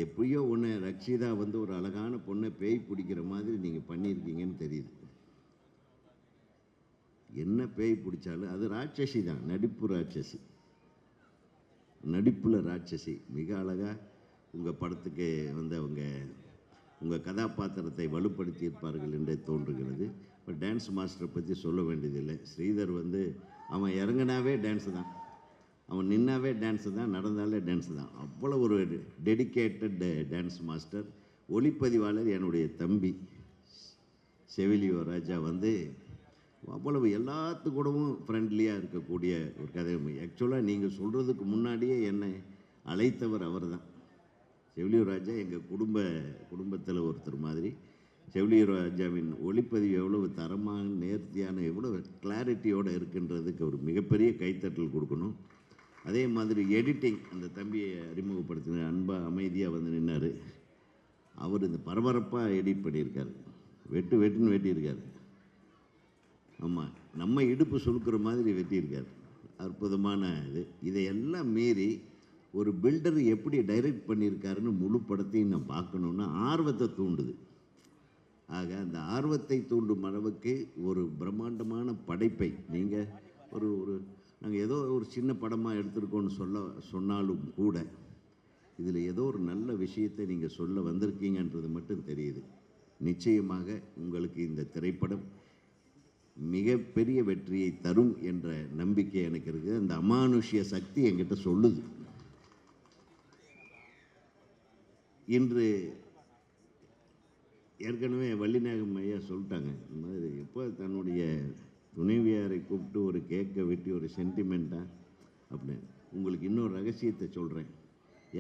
எப்படியோ ஒன்று ரக்ஷிதா வந்து ஒரு அழகான பொண்ணை பேய் பிடிக்கிற மாதிரி நீங்கள் பண்ணியிருக்கீங்கன்னு தெரியுது. என்ன பேய் பிடிச்சாலும் அது ராட்சசி தான், நடிப்பு ராட்சசி, நடிப்பில் ராட்சசி. மிக அழகாக உங்கள் படத்துக்கு வந்து அவங்க உங்கள் கதாபாத்திரத்தை வலுப்படுத்தியிருப்பார்கள் என்றே தோன்றுகிறது. இப்போ டான்ஸ் மாஸ்டரை பற்றி சொல்ல வேண்டியதில்லை. ஸ்ரீதர் வந்து அவன் இறங்கினாவே டான்ஸு தான், அவன் நின்னாவே டான்ஸு தான், நடந்தாலே டான்ஸு தான். அவ்வளோ ஒரு டெடிக்கேட்டட் டான்ஸ் மாஸ்டர். ஒளிப்பதிவாளர் என்னுடைய தம்பி செவிலியோ ராஜா வந்து அவ்வளவு எல்லாத்து கூடவும் ஃப்ரெண்ட்லியாக இருக்கக்கூடிய ஒரு கதை. ஆக்சுவலாக நீங்கள் சொல்கிறதுக்கு முன்னாடியே என்னை அழைத்தவர் அவர் தான். செவிலியோ ராஜா எங்கள் குடும்பத்தில் ஒருத்தர் மாதிரி. செவிலியர் ராஜாவின் ஒளிப்பதிவு எவ்வளவு தரமான நேர்த்தியான எவ்வளோ கிளாரிட்டியோடு இருக்குன்றதுக்கு ஒரு மிகப்பெரிய கைத்தட்டல் கொடுக்கணும். அதே மாதிரி எடிட்டிங், அந்த தம்பியை அறிமுகப்படுத்தின அன்பாக அமைதியாக வந்து நின்னார். அவர் இந்த பரபரப்பாக எடிட் பண்ணியிருக்காரு, வெட்டுன்னு வெட்டியிருக்காரு. ஆமாம், நம்ம இடுப்பு சுருக்கிற மாதிரி வெட்டியிருக்காரு. அற்புதமான இதையெல்லாம் மீறி ஒரு பில்டர் எப்படி டைரக்ட் பண்ணியிருக்காருன்னு முழு படத்தையும் நான் பார்க்கணுன்னு ஆர்வத்தை தூண்டுது. ஆக அந்த ஆர்வத்தை தூண்டும் அளவுக்கு ஒரு பிரம்மாண்டமான படைப்பை நீங்கள் ஒரு நாங்கள் ஏதோ ஒரு சின்ன படமாக எடுத்திருக்கோன்னு சொன்னாலும் கூட இதில் ஏதோ ஒரு நல்ல விஷயத்தை நீங்கள் சொல்ல வந்திருக்கீங்கன்றது மட்டும் தெரியுது. நிச்சயமாக உங்களுக்கு இந்த திரைப்படம் மிகப்பெரிய வெற்றியை தரும் என்ற நம்பிக்கை எனக்கு இருக்குது. அந்த அமானுஷ்ய சக்தி என்கிட்ட சொல்லுது. இன்று ஏற்கனவே வள்ளிநாயகம் ஐயா சொல்லிட்டாங்க, இந்த மாதிரி எப்போ தன்னுடைய துணைவியாரை கூப்பிட்டு ஒரு கேக்கை வெட்டி ஒரு சென்டிமெண்ட்டாக அப்படின்னு. உங்களுக்கு இன்னொரு ரகசியத்தை சொல்கிறேன்.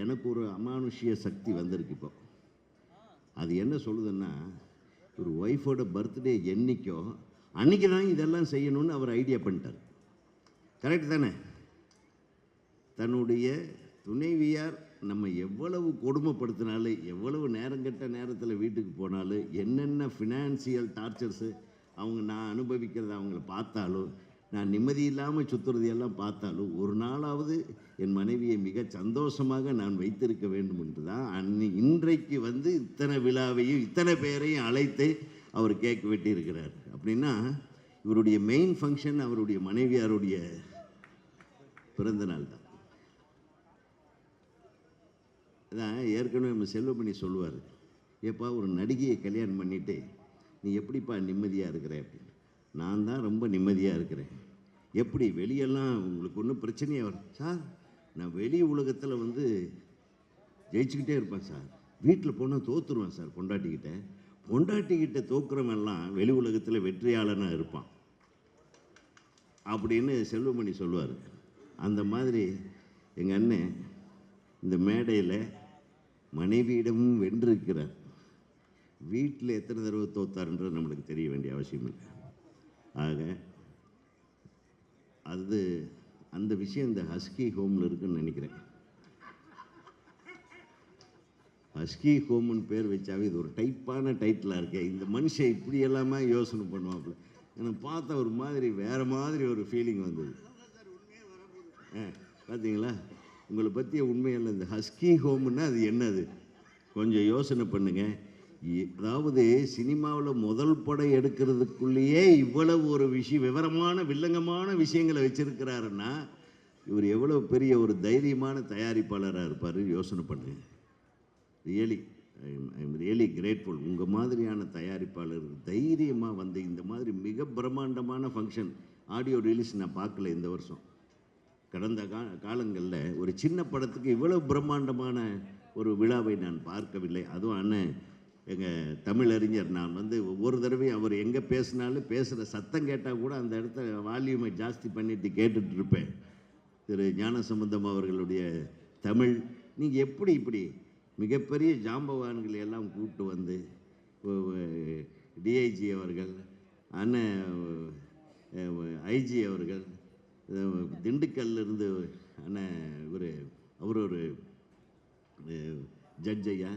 எனக்கு ஒரு அமானுஷ்ய சக்தி வந்திருக்கு இப்போ. அது என்ன சொல்லுதுன்னா, ஒரு ஒய்ஃபோட பர்த்டே என்னைக்கோ அன்றைக்கி தான் இதெல்லாம் செய்யணும்னு அவர் ஐடியா பண்ணிட்டார். கரெக்ட் தானே? தன்னுடைய துணைவியார் நம்ம எவ்வளவு கொடுமைப்படுத்தினாலும், எவ்வளவு நேரங்கட்ட நேரத்தில் வீட்டுக்கு போனாலும், என்னென்ன ஃபினான்சியல் டார்ச்சர்ஸு நான் அனுபவிக்கிறத அவங்கள பார்த்தாலும், நான் நிம்மதி இல்லாமல் சுற்றுறதையெல்லாம் பார்த்தாலும், ஒரு நாளாவது என் மனைவியை மிக சந்தோஷமாக நான் வைத்திருக்க வேண்டும் என்று தான் இன்றைக்கு வந்து இத்தனை விழாவையும் இத்தனை பேரையும் அழைத்து அவர் கேக் வெட்டியிருக்கிறார். அப்படின்னா இவருடைய மெயின் ஃபங்க்ஷன் அவருடைய மனைவியாருடைய பிறந்த நாள் தான். அதான் ஏற்கனவே நம்ம செல்வமணி சொல்லுவார், ஏப்பா ஒரு நடிகையை கல்யாணம் பண்ணிவிட்டு நீ எப்படிப்பா நிம்மதியாக இருக்கிற அப்படின்னு. நான் தான் ரொம்ப நிம்மதியாக இருக்கிறேன். எப்படி வெளியெல்லாம் உங்களுக்கு ஒன்றும் பிரச்சனையாக வரும் சார்? நான் வெளி உலகத்தில் வந்து ஜெயிச்சுக்கிட்டே இருப்பேன் சார், வீட்டில் போனால் தோற்றுருவேன் சார் பொண்டாட்டிக்கிட்ட தோக்குறவெல்லாம் வெளி உலகத்தில் வெற்றியாளனாக இருப்பான் அப்படின்னு செல்வமணி சொல்லுவார். அந்த மாதிரி எங்கள் அண்ணன் இந்த மேடையில் மனைவியிடமும் வென்றிருக்கிறார். வீட்டில் எத்தனை தடவை தோத்தாருன்றது நம்மளுக்கு தெரிய வேண்டிய அவசியம் இல்லை. ஆக அது அந்த விஷயம் இந்த ஹஸ்கி ஹோமில் இருக்குன்னு நினைக்கிறேன். ஹஸ்கி ஹோம்னு பேர் வச்சாவே இது ஒரு டைப்பான டைட்டிலாக இருக்கே. இந்த மனுஷன் இப்படி எல்லாமே யோசனை பண்ணுவாப்புல. எனக்கு பார்த்த ஒரு மாதிரி வேறு மாதிரி ஒரு ஃபீலிங் வந்தது. பார்த்தீங்களா, உங்களை பற்றிய உண்மையில் இந்த ஹஸ்கி ஹோம்னா அது என்னது கொஞ்சம் யோசனை பண்ணுங்கள். அதாவது சினிமாவில் முதல் படம் எடுக்கிறதுக்குள்ளேயே இவ்வளவு ஒரு விவரமான வில்லங்கமான விஷயங்களை வச்சுருக்கிறாருன்னா இவர் எவ்வளோ பெரிய ஒரு தைரியமான தயாரிப்பாளராக இருப்பார் யோசனை பண்ணுங்க. Really grateful. உங்கள் மாதிரியான தயாரிப்பாளர் தைரியமாக வந்து இந்த மாதிரி மிக பிரம்மாண்டமான ஃபங்க்ஷன் ஆடியோ ரிலீஸ் நான் பார்க்கல இந்த வருஷம். கடந்த காலங்களில் ஒரு சின்ன படத்துக்கு இவ்வளோ பிரம்மாண்டமான ஒரு விழாவை நான் பார்க்கவில்லை. அதுவும் அண்ணன் எங்கள் தமிழறிஞர், நான் வந்து ஒவ்வொரு தடவையும் அவர் எங்கே பேசினாலும் பேசுகிற சத்தம் கேட்டால் கூட அந்த இடத்த வால்யூமை ஜாஸ்தி பண்ணிட்டு கேட்டுட்டு இருப்பேன். திரு ஞானசம்பந்தம் அவர்களுடைய தமிழ், நீங்கள் எப்படி இப்படி மிகப்பெரிய ஜாம்பவான்களை எல்லாம் கூப்பிட்டு வந்து டிஐஜி அவர்கள், அண்ணன் ஐஜி அவர்கள், திண்டுக்கல்லிருந்து அண்ணன் அவர் ஒரு ஜட்ஜ் ஐயா,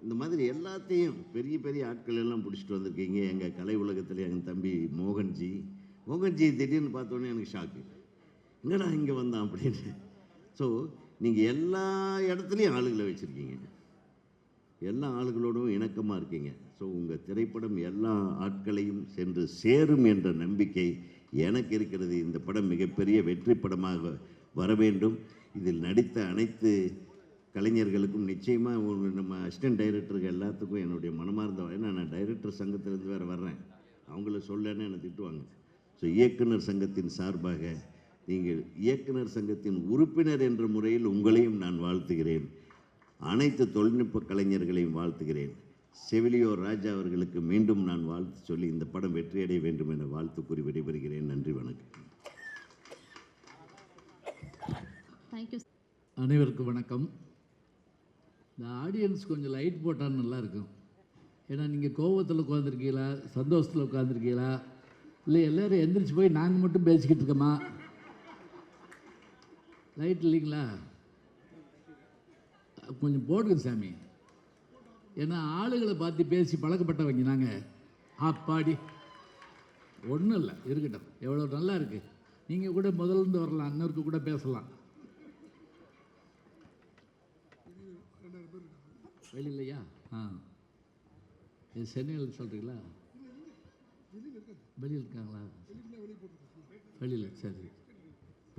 இந்த மாதிரி எல்லாத்தையும் பெரிய பெரிய ஆட்கள் எல்லாம் பிடிச்சிட்டு வந்திருக்கீங்க. எங்கள் கலை உலகத்தில் எங்கள் தம்பி மோகன்ஜி திடீர்னு பார்த்தோன்னே எனக்கு ஷாக்கு, என்னடா இங்கே வந்தான் அப்படின்னு. ஸோ நீங்கள் எல்லா இடத்துலையும் ஆளுகளை வச்சுருக்கீங்க, எல்லா ஆளுகளோடும் இணக்கமாக இருக்கீங்க. ஸோ உங்கள் திரைப்படம் எல்லா ஆட்களையும் சென்று சேரும் என்ற நம்பிக்கை எனக்கு இருக்கிறது. இந்த படம் மிகப்பெரிய வெற்றி படமாக வர வேண்டும். இதில் நடித்த அனைத்து கலைஞர்களுக்கும் நிச்சயமாக நம்ம அசிஸ்டன்ட் டைரக்டருக்கு எல்லாத்துக்கும் என்னுடைய மனமார்ந்த, ஏன்னா நான் டைரக்டர் சங்கத்திலேருந்து வேறு வர்றேன், அவங்கள சொல்லன்னு என்னை திட்டுவாங்க. ஸோ இயக்குனர் சங்கத்தின் சார்பாக நீங்கள் இயக்குனர் சங்கத்தின் உறுப்பினர் என்ற முறையில் உங்களையும் நான் வாழ்த்துகிறேன். அனைத்து தொழில்நுட்ப கலைஞர்களையும் வாழ்த்துகிறேன். செவிலியோர் ராஜா அவர்களுக்கு மீண்டும் நான் வாழ்த்து சொல்லி இந்த படம் வெற்றியடைய வேண்டும் என வாழ்த்து கூறி விடைபெறுகிறேன். நன்றி, வணக்கம். அனைவருக்கும் வணக்கம். இந்த ஆடியன்ஸ் கொஞ்சம் லைட் போட்டால் நல்லாயிருக்கும். ஏன்னா நீங்கள் கோபத்தில் உட்காந்துருக்கீங்களா, சந்தோஷத்தில் உட்காந்துருக்கீங்களா, இல்லை எல்லோரும் எந்திரிச்சு போய் நாங்கள் மட்டும் பேசிக்கிட்டு இருக்கோமா? லைட் இல்லைங்களா? கொஞ்சம் போடுங்க சாமி. ஏன்னா ஆளுகளை பார்த்து பேசி பழக்கப்பட்டவங்க நாங்கள். அப்பாடி ஒன்றும் இல்லை, இருக்கட்டும். எவ்வளோ நல்லா இருக்குது. நீங்கள் கூட முதல்ல வரலாம், இன்னொருக்கு கூட பேசலாம். வெளியிலையா? இது சென்னையில் சொல்கிறீங்களா? வெளியில் இருக்காங்களா? வெளியில், சரி.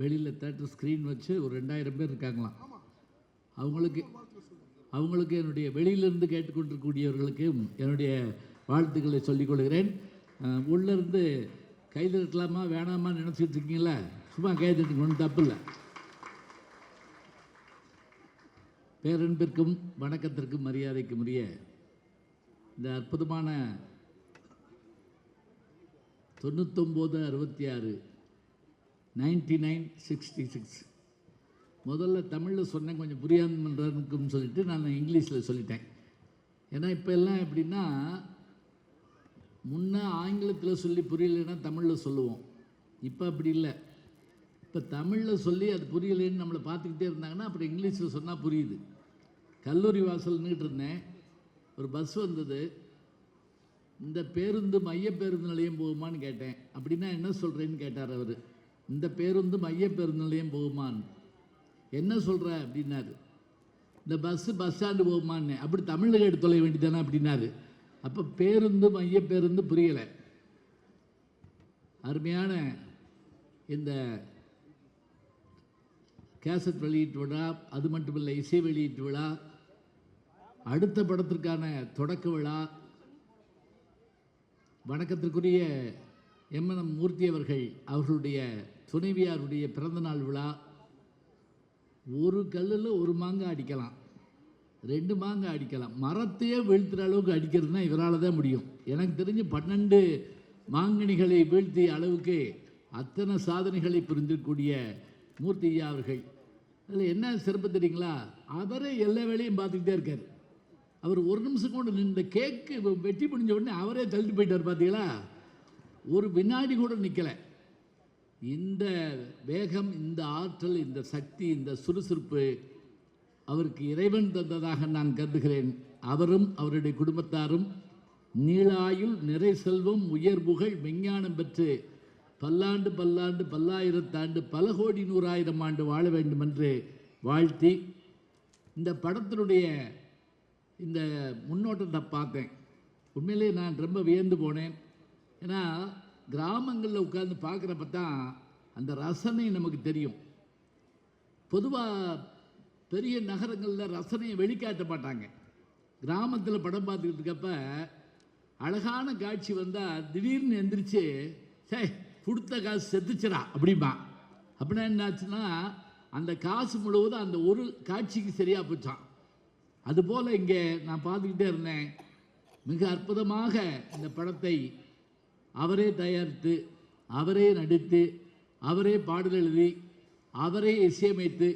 வெளியில் தேட்டர் ஸ்க்ரீன் வச்சு ஒரு 2000 பேர் இருக்காங்களாம். அவங்களுக்கு என்னுடைய வெளியிலிருந்து கேட்டுக்கொண்டிருக்கக்கூடியவர்களுக்கு என்னுடைய வாழ்த்துக்களை சொல்லிக் கொள்கிறேன். உள்ளேருந்து கைதட்டலாமா வேணாமா நினச்சிட்டு இருக்கீங்களா? சும்மா கைதட்டுங்க, ஒன்றும் தப்பு இல்லை. பேரன்பிற்கும் வணக்கத்திற்கும் மரியாதைக்கும் உரிய இந்த அற்புதமான 9966 9966 முதல்ல தமிழில் சொன்னேன், கொஞ்சம் புரியாதுன்னு சொல்லிட்டு நான் இங்கிலீஷில் சொல்லிட்டேன். ஏன்னா இப்போ எல்லாம் எப்படின்னா, முன்னே ஆங்கிலத்தில் சொல்லி புரியலைன்னா தமிழில் சொல்லுவோம். இப்போ அப்படி இல்லை. இப்போ தமிழில் சொல்லி அது புரியலைன்னு நம்மளை பார்த்துக்கிட்டே இருந்தாங்கன்னா அப்புறம் இங்கிலீஷில் சொன்னால் புரியுது. கல்லூரி வாசல் நின்றுட்டு இருந்தேன், ஒரு பஸ் வந்தது. இந்த பேருந்து மைய பேருந்து நிலையம் போகுமான்னு கேட்டேன். அப்படின்னா என்ன சொல்கிறேன்னு கேட்டார் அவர். இந்த பேருந்து மைய பேருந்து நிலையம் போகுமான்னு. என்ன சொல்கிற அப்படின்னாரு. இந்த பஸ் ஸ்டாண்டு போகுமான்னு. அப்படி தமிழில் எடுத்து தொலை வேண்டியதானே அப்படின்னாரு. அப்போ பேருந்து மைய பேருந்து புரியலை. அருமையான இந்த கேசட் வெளியீட்டு விழா, அது மட்டுமில்லை இசை வெளியீட்டு விழா, அடுத்த படத்திற்கான தொடக்க விழா, வணக்கத்திற்குரிய எம்என்எம் மூர்த்தி அவர்களுடைய துணைவியாருடைய பிறந்தநாள் விழா. ஒரு கல்லில் ஒரு மாங்காய் அடிக்கலாம், 2 மாங்காய் அடிக்கலாம். மரத்தையே வீழ்த்துகிற அளவுக்கு அடிக்கிறதுனா இவரால் தான் முடியும். எனக்கு தெரிஞ்சு 12 மாங்கனிகளை வீழ்த்திய அளவுக்கு அத்தனை சாதனைகளை புரிந்திருக்கக்கூடிய மூர்த்தி ஐயா அவர்கள். அதில் என்ன சிறப்பு தெரியுங்களா? அவரே எல்லா வேலையும் பார்த்துக்கிட்டே இருக்கார். அவர் ஒரு நிமிஷம் கூட இந்த கேக்கு வெட்டி முடிஞ்ச உடனே அவரே தள்ளிட்டு போயிட்டார். பார்த்தீங்களா? ஒரு வினாடி கூட நிற்கலை. இந்த வேகம், இந்த ஆற்றல், இந்த சக்தி, இந்த சுறுசுறுப்பு அவருக்கு இறைவன் தந்ததாக நான் கருதுகிறேன். அவரும் அவருடைய குடும்பத்தாரும் நீளாயுள், நிறை செல்வம், உயர் புகழ், விஞ்ஞானம் பெற்று பல்லாண்டு பல்லாண்டு பல்லாயிரத்தாண்டு பல கோடி 100,000 ஆண்டு வாழ வேண்டும் என்று வாழ்த்தி, இந்த படத்தினுடைய இந்த முன்னோட்டத்தை பார்த்தேன். உண்மையிலே நான் ரொம்ப வியந்து போனேன். ஏன்னா கிராமங்களில் உட்கார்ந்து பார்க்குறப்ப தான் அந்த ரசனை நமக்கு தெரியும். பொதுவாக பெரிய நகரங்களில் ரசனையை வெளிக்காட்ட மாட்டாங்க. கிராமத்தில் படம் பார்த்துக்கிட்டு இருக்கப்ப அழகான காட்சி வந்தால் திடீர்னு எந்திரிச்சு, சே கொடுத்த காசு செத்துச்சுடா அப்படிம்பா. அப்படின்னா என்னாச்சுன்னா அந்த காசு முழுவதும் அந்த ஒரு காட்சிக்கு சரியாக போச்சான். அதுபோல் இங்கே நான் பார்த்துக்கிட்டே இருந்தேன். மிக அற்புதமாக இந்த படத்தை அவரே தயாரித்து, அவரே நடித்து, அவரே பாடல் எழுதி, அவரே இசையமைத்து,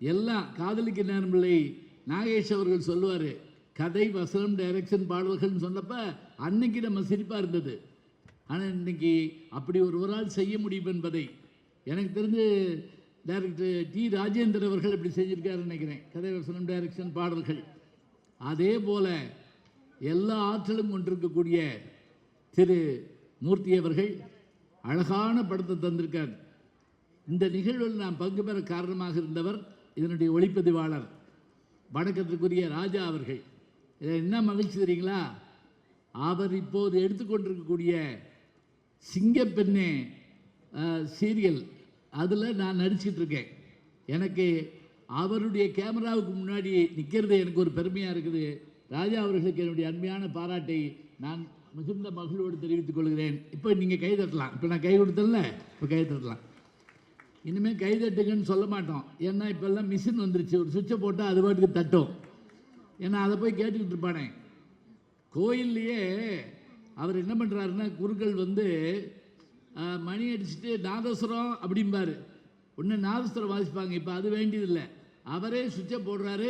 எல்லாம் காதலிக்க நேரமில்லை நாகேஷ் அவர்கள் சொல்லுவார். கதை, வசனம், டைரக்ஷன், பாடல்கள்னு சொன்னப்ப அன்னைக்கு நம்ம சிரிப்பாக இருந்தது. ஆனால் இன்றைக்கி அப்படி ஒருவரால் செய்ய முடியும் என்பதை எனக்கு தெரிஞ்சு டைரக்டர் டி ராஜேந்திரன் அவர்கள் இப்படி செஞ்சுருக்காருன்னு நினைக்கிறேன். கதை, வசனம், டைரக்ஷன், பாடல்கள். அதே போல் எல்லா ஆற்றலும் கொண்டிருக்கக்கூடிய திரு மூர்த்தி அவர்கள் அழகான படத்தை தந்திருக்கார். இந்த நிகழ்வில் நான் பங்கு பெற காரணமாக இருந்தவர் இதனுடைய ஒளிப்பதிவாளர் வணக்கத்திற்குரிய ராஜா அவர்கள். இதில் என்ன மகிழ்ச்சி தெரியுங்களா? அவர் இப்போது எடுத்துக்கொண்டிருக்கக்கூடிய சிங்கப்பெண்ணே சீரியல், அதில் நான் நடிச்சிட்டு இருக்கேன். எனக்கு அவருடைய கேமராவுக்கு முன்னாடி நிற்கிறது எனக்கு ஒரு பெருமையாக இருக்குது. ராஜா அவர்களுக்கு என்னுடைய அன்மையான பாராட்டை நான் மிகுந்த மகிழ்வோடு தெரிவித்துக் கொள்கிறேன். இப்போ நீங்கள் கை தட்டலாம். இப்போ நான் கை கொடுத்தல, இப்போ கை தட்டலாம். இனிமேல் கை தட்டுங்கன்னு சொல்ல மாட்டோம். ஏன்னா இப்போல்லாம் மிஷின் வந்துருச்சு, ஒரு சுவிட்சை போட்டால் அது பாட்டுக்கு தட்டும். ஏன்னா அதை போய் கேட்டுக்கிட்டு இருப்பானே. கோயில்லையே அவர் என்ன பண்ணுறாருன்னா, குருக்கள் வந்து மணி அடிச்சுட்டு நாதஸ்வரம் அப்படிம்பார். ஒன்று நாதஸ்வரம் வாசிப்பாங்க. இப்போ அது வேண்டியதில்லை, அவரே சுவிட்சை போடுறாரு,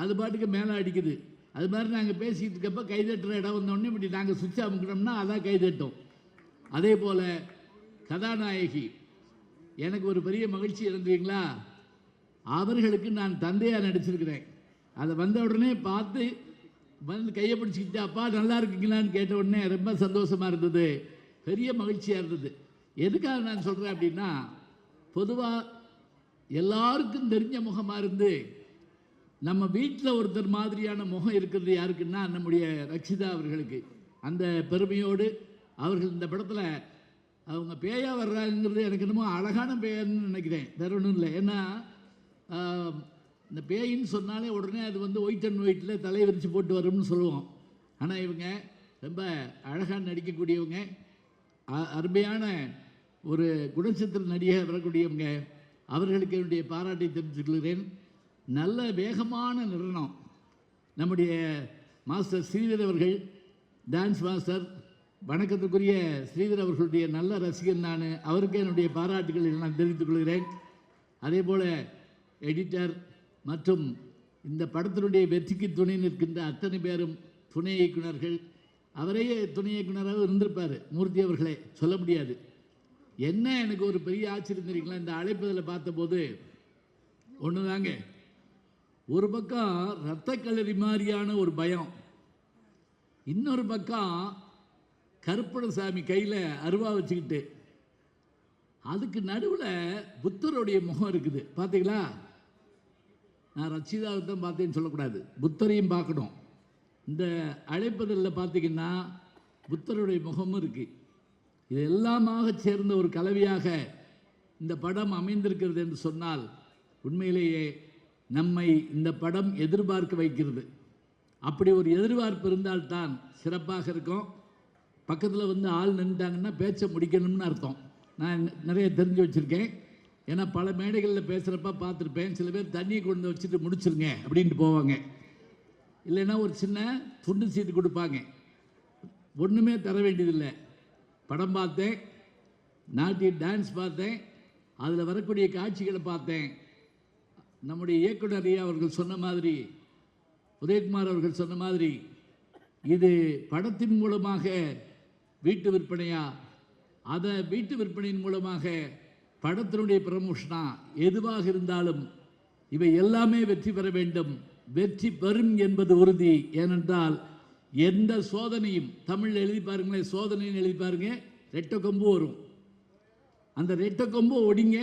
அது பாட்டுக்கு மேலே அடிக்குது. அது மாதிரி நாங்கள் பேசிக்கிட்டு இருக்கப்போ கைதட்டுற இடம் வந்தோடனே இப்படி நாங்கள் சுவிட்ச் அமுக்கணும்னா அதான் கைதட்டும். அதே போல் கதாநாயகி எனக்கு ஒரு பெரிய மகிழ்ச்சி இருந்தீங்களா, அவர்களுக்கு நான் தந்தையாக நடிச்சிருக்கிறேன். அதை வந்த உடனே பார்த்து வந்து கையை பிடிச்சிக்கிட்டு அப்பா நல்லா இருக்கீங்களான்னு கேட்ட உடனே ரொம்ப சந்தோஷமாக இருந்தது, பெரிய மகிழ்ச்சியாக இருந்தது. எதுக்காக நான் சொல்கிறேன் அப்படின்னா, பொதுவாக எல்லாருக்கும் தெரிஞ்ச முகமாக இருந்து நம்ம வீட்டில் ஒருத்தர் மாதிரியான முகம் இருக்கிறது யாருக்குன்னா நம்முடைய ரக்ஷிதா அவர்களுக்கு. அந்த பெருமையோடு அவர்கள் இந்த படத்தில் அவங்க பேயாக வர்றாங்கிறது எனக்கு என்னமோ அழகான பேயன்னு நினைக்கிறேன், வேற ஒன்றும் இல்லை. ஏன்னா இந்த பேயின்னு சொன்னாலே உடனே அது வந்து ஒயிட் அண்ட் ஒயிட்டில் தலை விரித்து போட்டு வரும்னு சொல்லுவோம். ஆனால் இவங்க ரொம்ப அழகாக நடிக்கக்கூடியவங்க, அருமையான ஒரு குணச்சித்திர நடிகை வரக்கூடியவங்க. அவர்களுக்கு என்னுடைய பாராட்டை தெரிவித்துக்கொள்கிறேன். நல்ல வேகமான நிறுவனம் நம்முடைய மாஸ்டர் ஸ்ரீதர் அவர்கள், டான்ஸ் மாஸ்டர், வணக்கத்துக்குரிய ஸ்ரீதர் அவர்களுடைய நல்ல ரசிகன் நான். அவருக்கு என்னுடைய பாராட்டுகளை நான் தெரிவித்துக் கொள்கிறேன். அதே போல் எடிட்டர் மற்றும் இந்த படத்தினுடைய வெற்றிக்கு துணை நிற்கின்ற அத்தனை பேரும் துணை இயக்குநர்கள். அவரையே துணை இயக்குனராக இருந்திருப்பார் மூர்த்தி அவர்களே, சொல்ல முடியாது. என்ன எனக்கு ஒரு பெரிய ஆச்சரியம் தெரியுங்களா, இந்த அழைப்பதில் பார்த்தபோது ஒன்று தாங்க, ஒரு பக்கம் இரத்த களரி மாதிரியான ஒரு பயம், இன்னொரு பக்கம் கருப்பணசாமி கையில் அருவா வச்சுக்கிட்டு, அதுக்கு நடுவில் புத்தருடைய முகம் இருக்குது. பார்த்தீங்களா, நான் ரச்சிதாவை தான் பார்த்தேன்னு சொல்லக்கூடாது, புத்தரையும் பார்க்கணும். இந்த அழைப்பதில் பார்த்தீங்கன்னா புத்தருடைய முகமும் இருக்குது. இது எல்லாமாக சேர்ந்த ஒரு கலவையாக இந்த படம் அமைந்திருக்கிறது என்று சொன்னால் உண்மையிலேயே நம்மை இந்த படம் எதிர்பார்க்க வைக்கிறது. அப்படி ஒரு எதிர்பார்ப்பு இருந்தால்தான் சிறப்பாக இருக்கும். பக்கத்தில் வந்து ஆள் நின்றுட்டாங்கன்னா பேச்சை முடிக்கணும்னு அர்த்தம். நான் நிறைய தெரிஞ்சு வச்சுருக்கேன். ஏன்னா பல மேடைகளில் பேசுகிறப்ப பார்த்துருப்பேன், சில பேர் தண்ணியை கொண்டு வச்சுட்டு முடிச்சிருங்க அப்படின்ட்டு போவாங்க. இல்லைன்னா ஒரு சின்ன துண்டு சீட்டு கொடுப்பாங்க, ஒன்றுமே தர வேண்டியதில்லை. படம் பார்த்தேன், நாட்டிய டான்ஸ் பார்த்தேன், அதில் வரக்கூடிய காட்சிகளை பார்த்தேன். நம்முடைய இயக்குனர் அவர்கள் சொன்ன மாதிரி, உதயகுமார் அவர்கள் சொன்ன மாதிரி, இது படத்தின் மூலமாக வீட்டு விற்பனையா, அதை வீட்டு விற்பனையின் மூலமாக படத்தினுடைய ப்ரமோஷனா, எதுவாக இருந்தாலும் இவை எல்லாமே வெற்றி பெற வேண்டும். வெற்றி பெறும் என்பது உறுதி. ஏனென்றால் எந்த சோதனையும், தமிழில் எழுதி பாருங்களேன், சோதனைன்னு எழுதி பாருங்க, ரெட்டை கொம்பு வரும். அந்த ரெட்டை கொம்பு ஒடிங்க,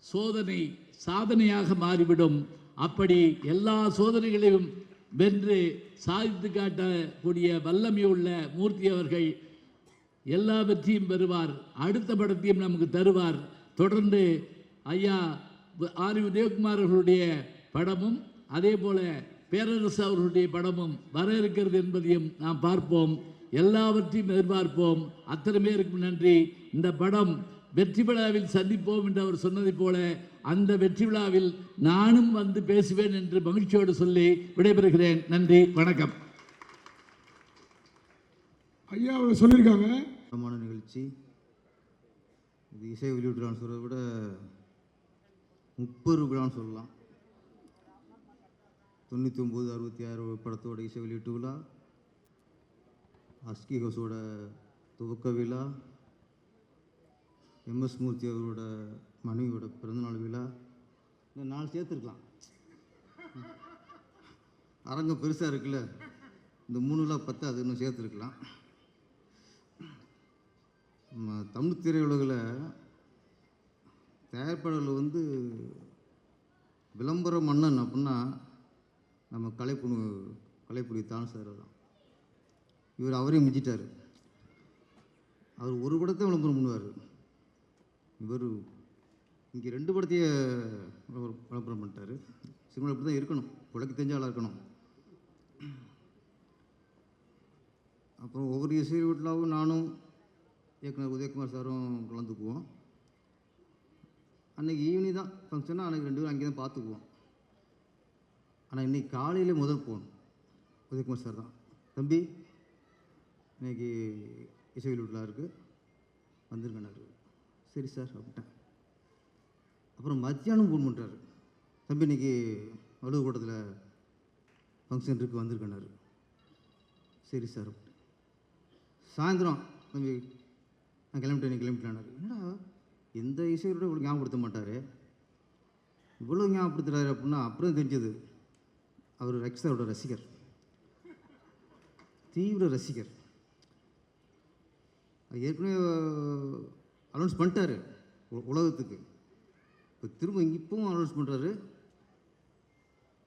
சோதனை சாதனையாக மாறிவிடும். அப்படி எல்லா சோதனைகளையும் வென்று சாதித்து காட்டக்கூடிய வல்லமையுள்ள மூர்த்தி அவர்கள் எல்லா வெற்றியும் பெறுவார். அடுத்த படத்தையும் நமக்கு தருவார். தொடர்ந்து ஐயா ஆர் உதயகுமார் அவர்களுடைய படமும் அதே போல பேரரசு அவர்களுடைய படமும் வர இருக்கிறது என்பதையும் நாம் பார்ப்போம். எல்லாவற்றையும் எதிர்பார்ப்போம். அத்தனை பேருக்கும் நன்றி. இந்த படம் வெற்றி விழாவில் சந்திப்போம் என்று அவர் சொன்னதைப் போல அந்த வெற்றி விழாவில் நானும் வந்து பேசுவேன் என்று மகிழ்ச்சியோடு சொல்லி விடைபெறுகிறேன். நன்றி, வணக்கம். ஐயா அவர் சொல்லியிருக்காங்க, நிகழ்ச்சி இது இசை வெளியீட்டுலான்னு சொல்கிறத விட 30 விழான்னு சொல்லலாம். 99, 66 படத்தோட இசை வெளியீட்டு விழா, அஸ்கி ஹவுஸோட துவக்க விழா, எம்எஸ் மூர்த்தி அவரோட மனைவியோட பிறந்தநாள் விழா, இந்த 4 சேர்த்துருக்கலாம். அரங்கம் பெருசாக இருக்குல்ல, இந்த 3 விழா 10 அது இன்னும் சேர்த்துருக்கலாம். நம்ம தமிழ் திரையுலகில் தயாரிப்பாளர்கள் வந்து விளம்பர மன்னன் அப்படின்னா நம்ம கலைப்புலி தான் சார் தான். இவர் அவரையும் மிஞ்சிட்டார். அவர் ஒரு படத்தை விளம்பரம் பண்ணுவார், இவர் இங்கே 2 படத்தையே விளம்பரம் பண்ணிட்டார். சினிமா இப்படி தான் இருக்கணும், உலக தெரிஞ்சாலாக இருக்கணும். அப்புறம் ஒவ்வொரு இசை வீட்டிலாவும் நானும் இயக்குனர் உதயகுமார் சாரும் கலந்துக்குவோம். அன்றைக்கி ஈவினிங் தான் ஃபங்க்ஷனாக, அன்றைக்கி 2 பேரும் அங்கே தான் பார்த்துக்குவோம். ஆனால் இன்றைக்கி காலையில் முதல் போகணும், உதயகுமார் சார் தான், தம்பி இன்றைக்கி இசை வீட்டில் இருக்குது வந்துருக்கண்ணாரு. சரி சார் அப்படின்ட்டேன். அப்புறம் மத்தியானம் ஃபோன் பண்ணுறாரு, தம்பி இன்றைக்கி அலுவலக கூட்டத்தில் ஃபங்க்ஷன் இருக்குது வந்திருக்கேன்னாரு. சரி சார். சாயந்தரம் தம்பி நான் கிளம்பிட்டேனாரு. என்னடா எந்த இசையோட இவ்வளோ ஞாபகப்படுத்த மாட்டார், இவ்வளோ ஞாபகப்படுத்துகிறாரு அப்படின்னா அப்புறம் தெரிஞ்சது அவர் ரக்ஷாவோட ரசிகர், தீவிர ரசிகர். அது ஏற்கனவே அனௌன்ஸ் பண்ணிட்டார் உலகத்துக்கு. இப்போ திரும்ப இப்பவும் அனௌன்ஸ் பண்ணுறாரு.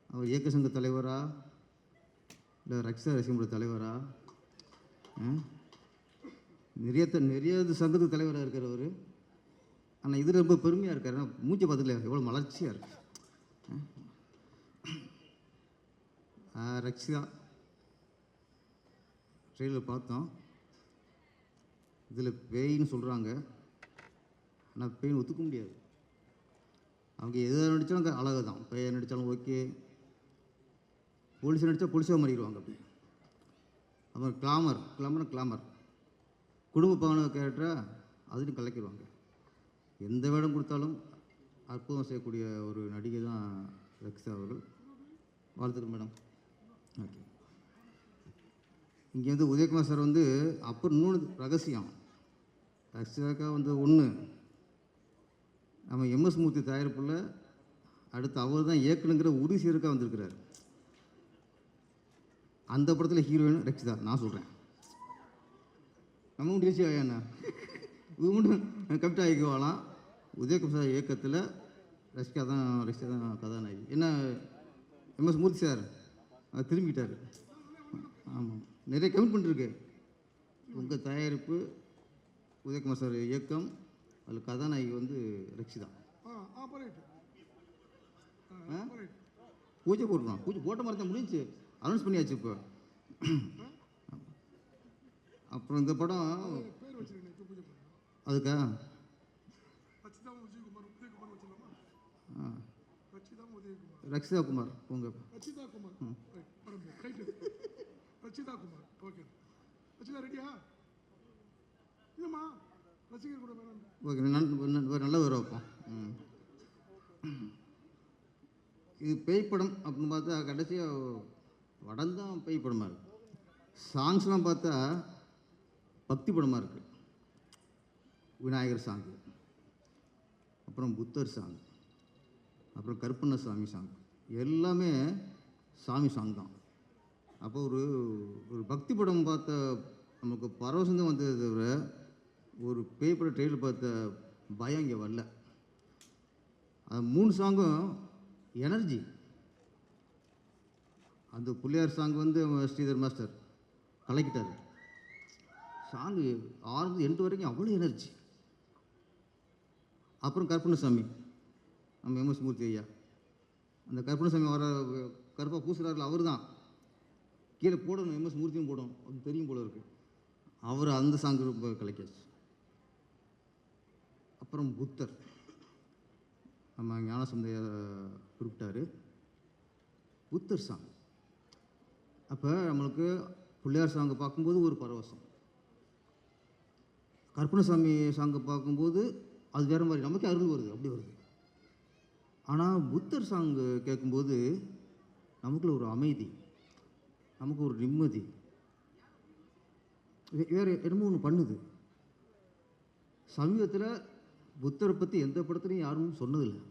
அவர் இயக்க சங்க தலைவரா இல்லை ரக்ஷா ரசிகமோட தலைவரா? நிறைய சங்கத்துக்கு தலைவராக இருக்கார் அவர். ஆனால் இதில் ரொம்ப பெருமையாக இருக்கார். மூச்சை பார்த்துக்கல எவ்வளோ மலர்ச்சியாக இருக்கு. ரக்ஷா ட்ரெயிலர் பார்த்தோம். இதில் பேயின்னு சொல்கிறாங்க, ஆனால் பேயின் ஒத்துக்க முடியாது. அவங்க எதை நடித்தாலும் அழகு தான். பேயை நடித்தாலும் ஓகே, போலீஸை நடித்தா போலீஸாக மாறிடுவாங்க. அப்படி அப்புறம் கிளாமர் குடும்ப பாவனை கேரக்டராக அதுலையும் கலக்கிடுவாங்க. எந்த வேடம் கொடுத்தாலும் அற்புதம் செய்யக்கூடிய ஒரு நடிகை தான் ரக்ஷா அவர்கள். வாழ்த்துக்கள் மேடம். ஓகே, இங்கே வந்து உதயகுமார் சார் வந்து அப்புறம் இன்னொன்று ரகசியம். ரக்ஷாக்கா வந்து ஒன்று நம்ம எம்எஸ் மூர்த்தி தயாரிப்பில் அடுத்து அவர் தான் இயக்குனுங்கிற உறுதி இருக்கா வந்திருக்கிறார். அந்த படத்தில் ஹீரோயின் ரக்ஷிதா. நான் சொல்கிறேன் நம்ம முடிச்சு என்ன இது மட்டும் கவிதா ஆகிக்குவாலாம். உதயகுமார் இயக்கத்தில் ரஷ்கா தான் கதாநாயகி. என்ன எம்எஸ் மூர்த்தி சார் திரும்பிட்டார். ஆமாம், நிறைய கமிட்மெண்ட் இருக்கு. உங்கள் தயாரிப்பு, உதயகுமார் சார் இயக்கம், அதில் கதாநாயகி வந்து ரக்ஷிதா. பூஜை போட்டுருவோம். பூஜை போட்ட மாதிரி தான் முடிஞ்சு அனௌன்ஸ் பண்ணியாச்சு. இப்போ அப்புறம் இந்த படம் அதுக்கா ரக்ஷிதா குமார் உங்க ஓகே, நல்ல ஒரு வைப்போம். இது பேய் படம் அப்படின்னு பார்த்தா கடைசியாக படம் தான் பேய் படமாக இருக்குது. சாங்ஸ்லாம் பார்த்தா பக்தி படமாக இருக்குது. விநாயகர் சாங்கு, அப்புறம் புத்தர் சாங், அப்புறம் கருப்பண்ணசாமி சாங், எல்லாமே சாமி சாங் தான். அப்போ ஒரு பக்தி படம் பார்த்த நமக்கு பரவசம் தான் வந்ததை தவிர ஒரு பேய் படம் ட்ரெயிலர் பார்த்த பயம் இங்கே வரல. அது 3 சாங்கும் எனர்ஜி. அந்த பிள்ளையார் சாங் வந்து ஸ்ரீதர் மாஸ்டர் கலக்கிட்டார். சாங்கு 6 8 வரைக்கும் அவ்வளோ எனர்ஜி. அப்புறம் கருப்பண்ணசாமி, நம்ம எம்எஸ் மூர்த்தி ஐயா, அந்த கருப்பண்ணசாமி வர கருப்பாக பூசுகிறார்கள் அவர் தான். கீழே போடணும், எம்எஸ் மூர்த்தியும் போடணும், அது தெரியும் போல இருக்குது. அவர் அந்த சாங்கு ரொம்ப கலக்கியாச்சு. அப்புறம் புத்தர், நம்ம ஞானசந்தையா குறிப்பிட்டார். புத்தர் சாங் அப்போ நம்மளுக்கு பிள்ளையார் சாங்கை பார்க்கும்போது ஒரு பரவசம், கருப்பண்ணசாமி சாங்கை பார்க்கும்போது அது வேறு மாதிரி நமக்கு அருள் வருது, அப்படி வருது. ஆனால் புத்தர் சாங்கு கேட்கும்போது நமக்குள்ள ஒரு அமைதி, நமக்கு ஒரு நிம்மதி, வேறு என்னமோ ஒன்று பண்ணுது. சமீபத்தில் புத்தரை பற்றி எந்த படத்துலையும் யாரும் சொன்னதில்லை,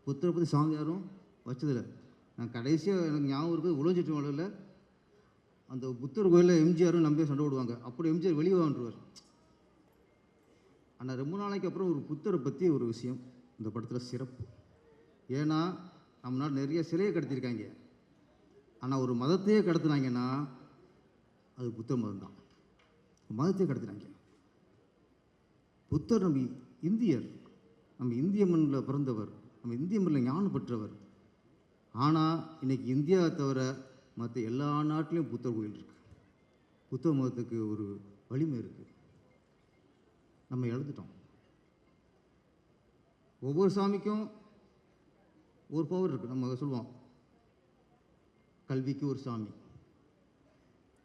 புத்தரை பற்றி சாங் யாரும் வச்சதில்லை. நான் கடைசியாக எனக்கு ஞாபகம் இருக்குது, உலகச்செட்டி மலையில் அந்த புத்தர் கோயிலில் எம்ஜிஆரும் நம்பியே சண்டை விடுவாங்க. அப்படி எம்ஜிஆர் வெளியே வந்துருவார். ஆனால் ரொம்ப நாளைக்கு அப்புறம் ஒரு புத்தரை பற்றி ஒரு விஷயம் இந்த படத்தில் சிறப்பு. ஏன்னா நம்ம நாடு நிறைய சிலையை கடத்திருக்காங்க, ஆனால் ஒரு மதத்தையே கடத்துனாங்கன்னா அது புத்தர் மதம் தான். மதத்தையே கடத்துனாங்க. புத்தர் நம்ம இந்தியர், நம்ம இந்திய மண்ணில் பிறந்தவர், நம்ம இந்திய மண்ணில் ஞானம் பெற்றவர். ஆனால் இன்றைக்கி இந்தியாவை தவிர மற்ற எல்லா நாட்டிலையும் புத்தர் கோயில் இருக்குது. புத்த மதத்துக்கு ஒரு வலிமை இருக்குது. நம்ம இழந்துட்டோம். ஒவ்வொரு சாமிக்கும் ஒரு பவர் இருக்குது. நம்ம சொல்லுவோம், கல்விக்கு ஒரு சாமி,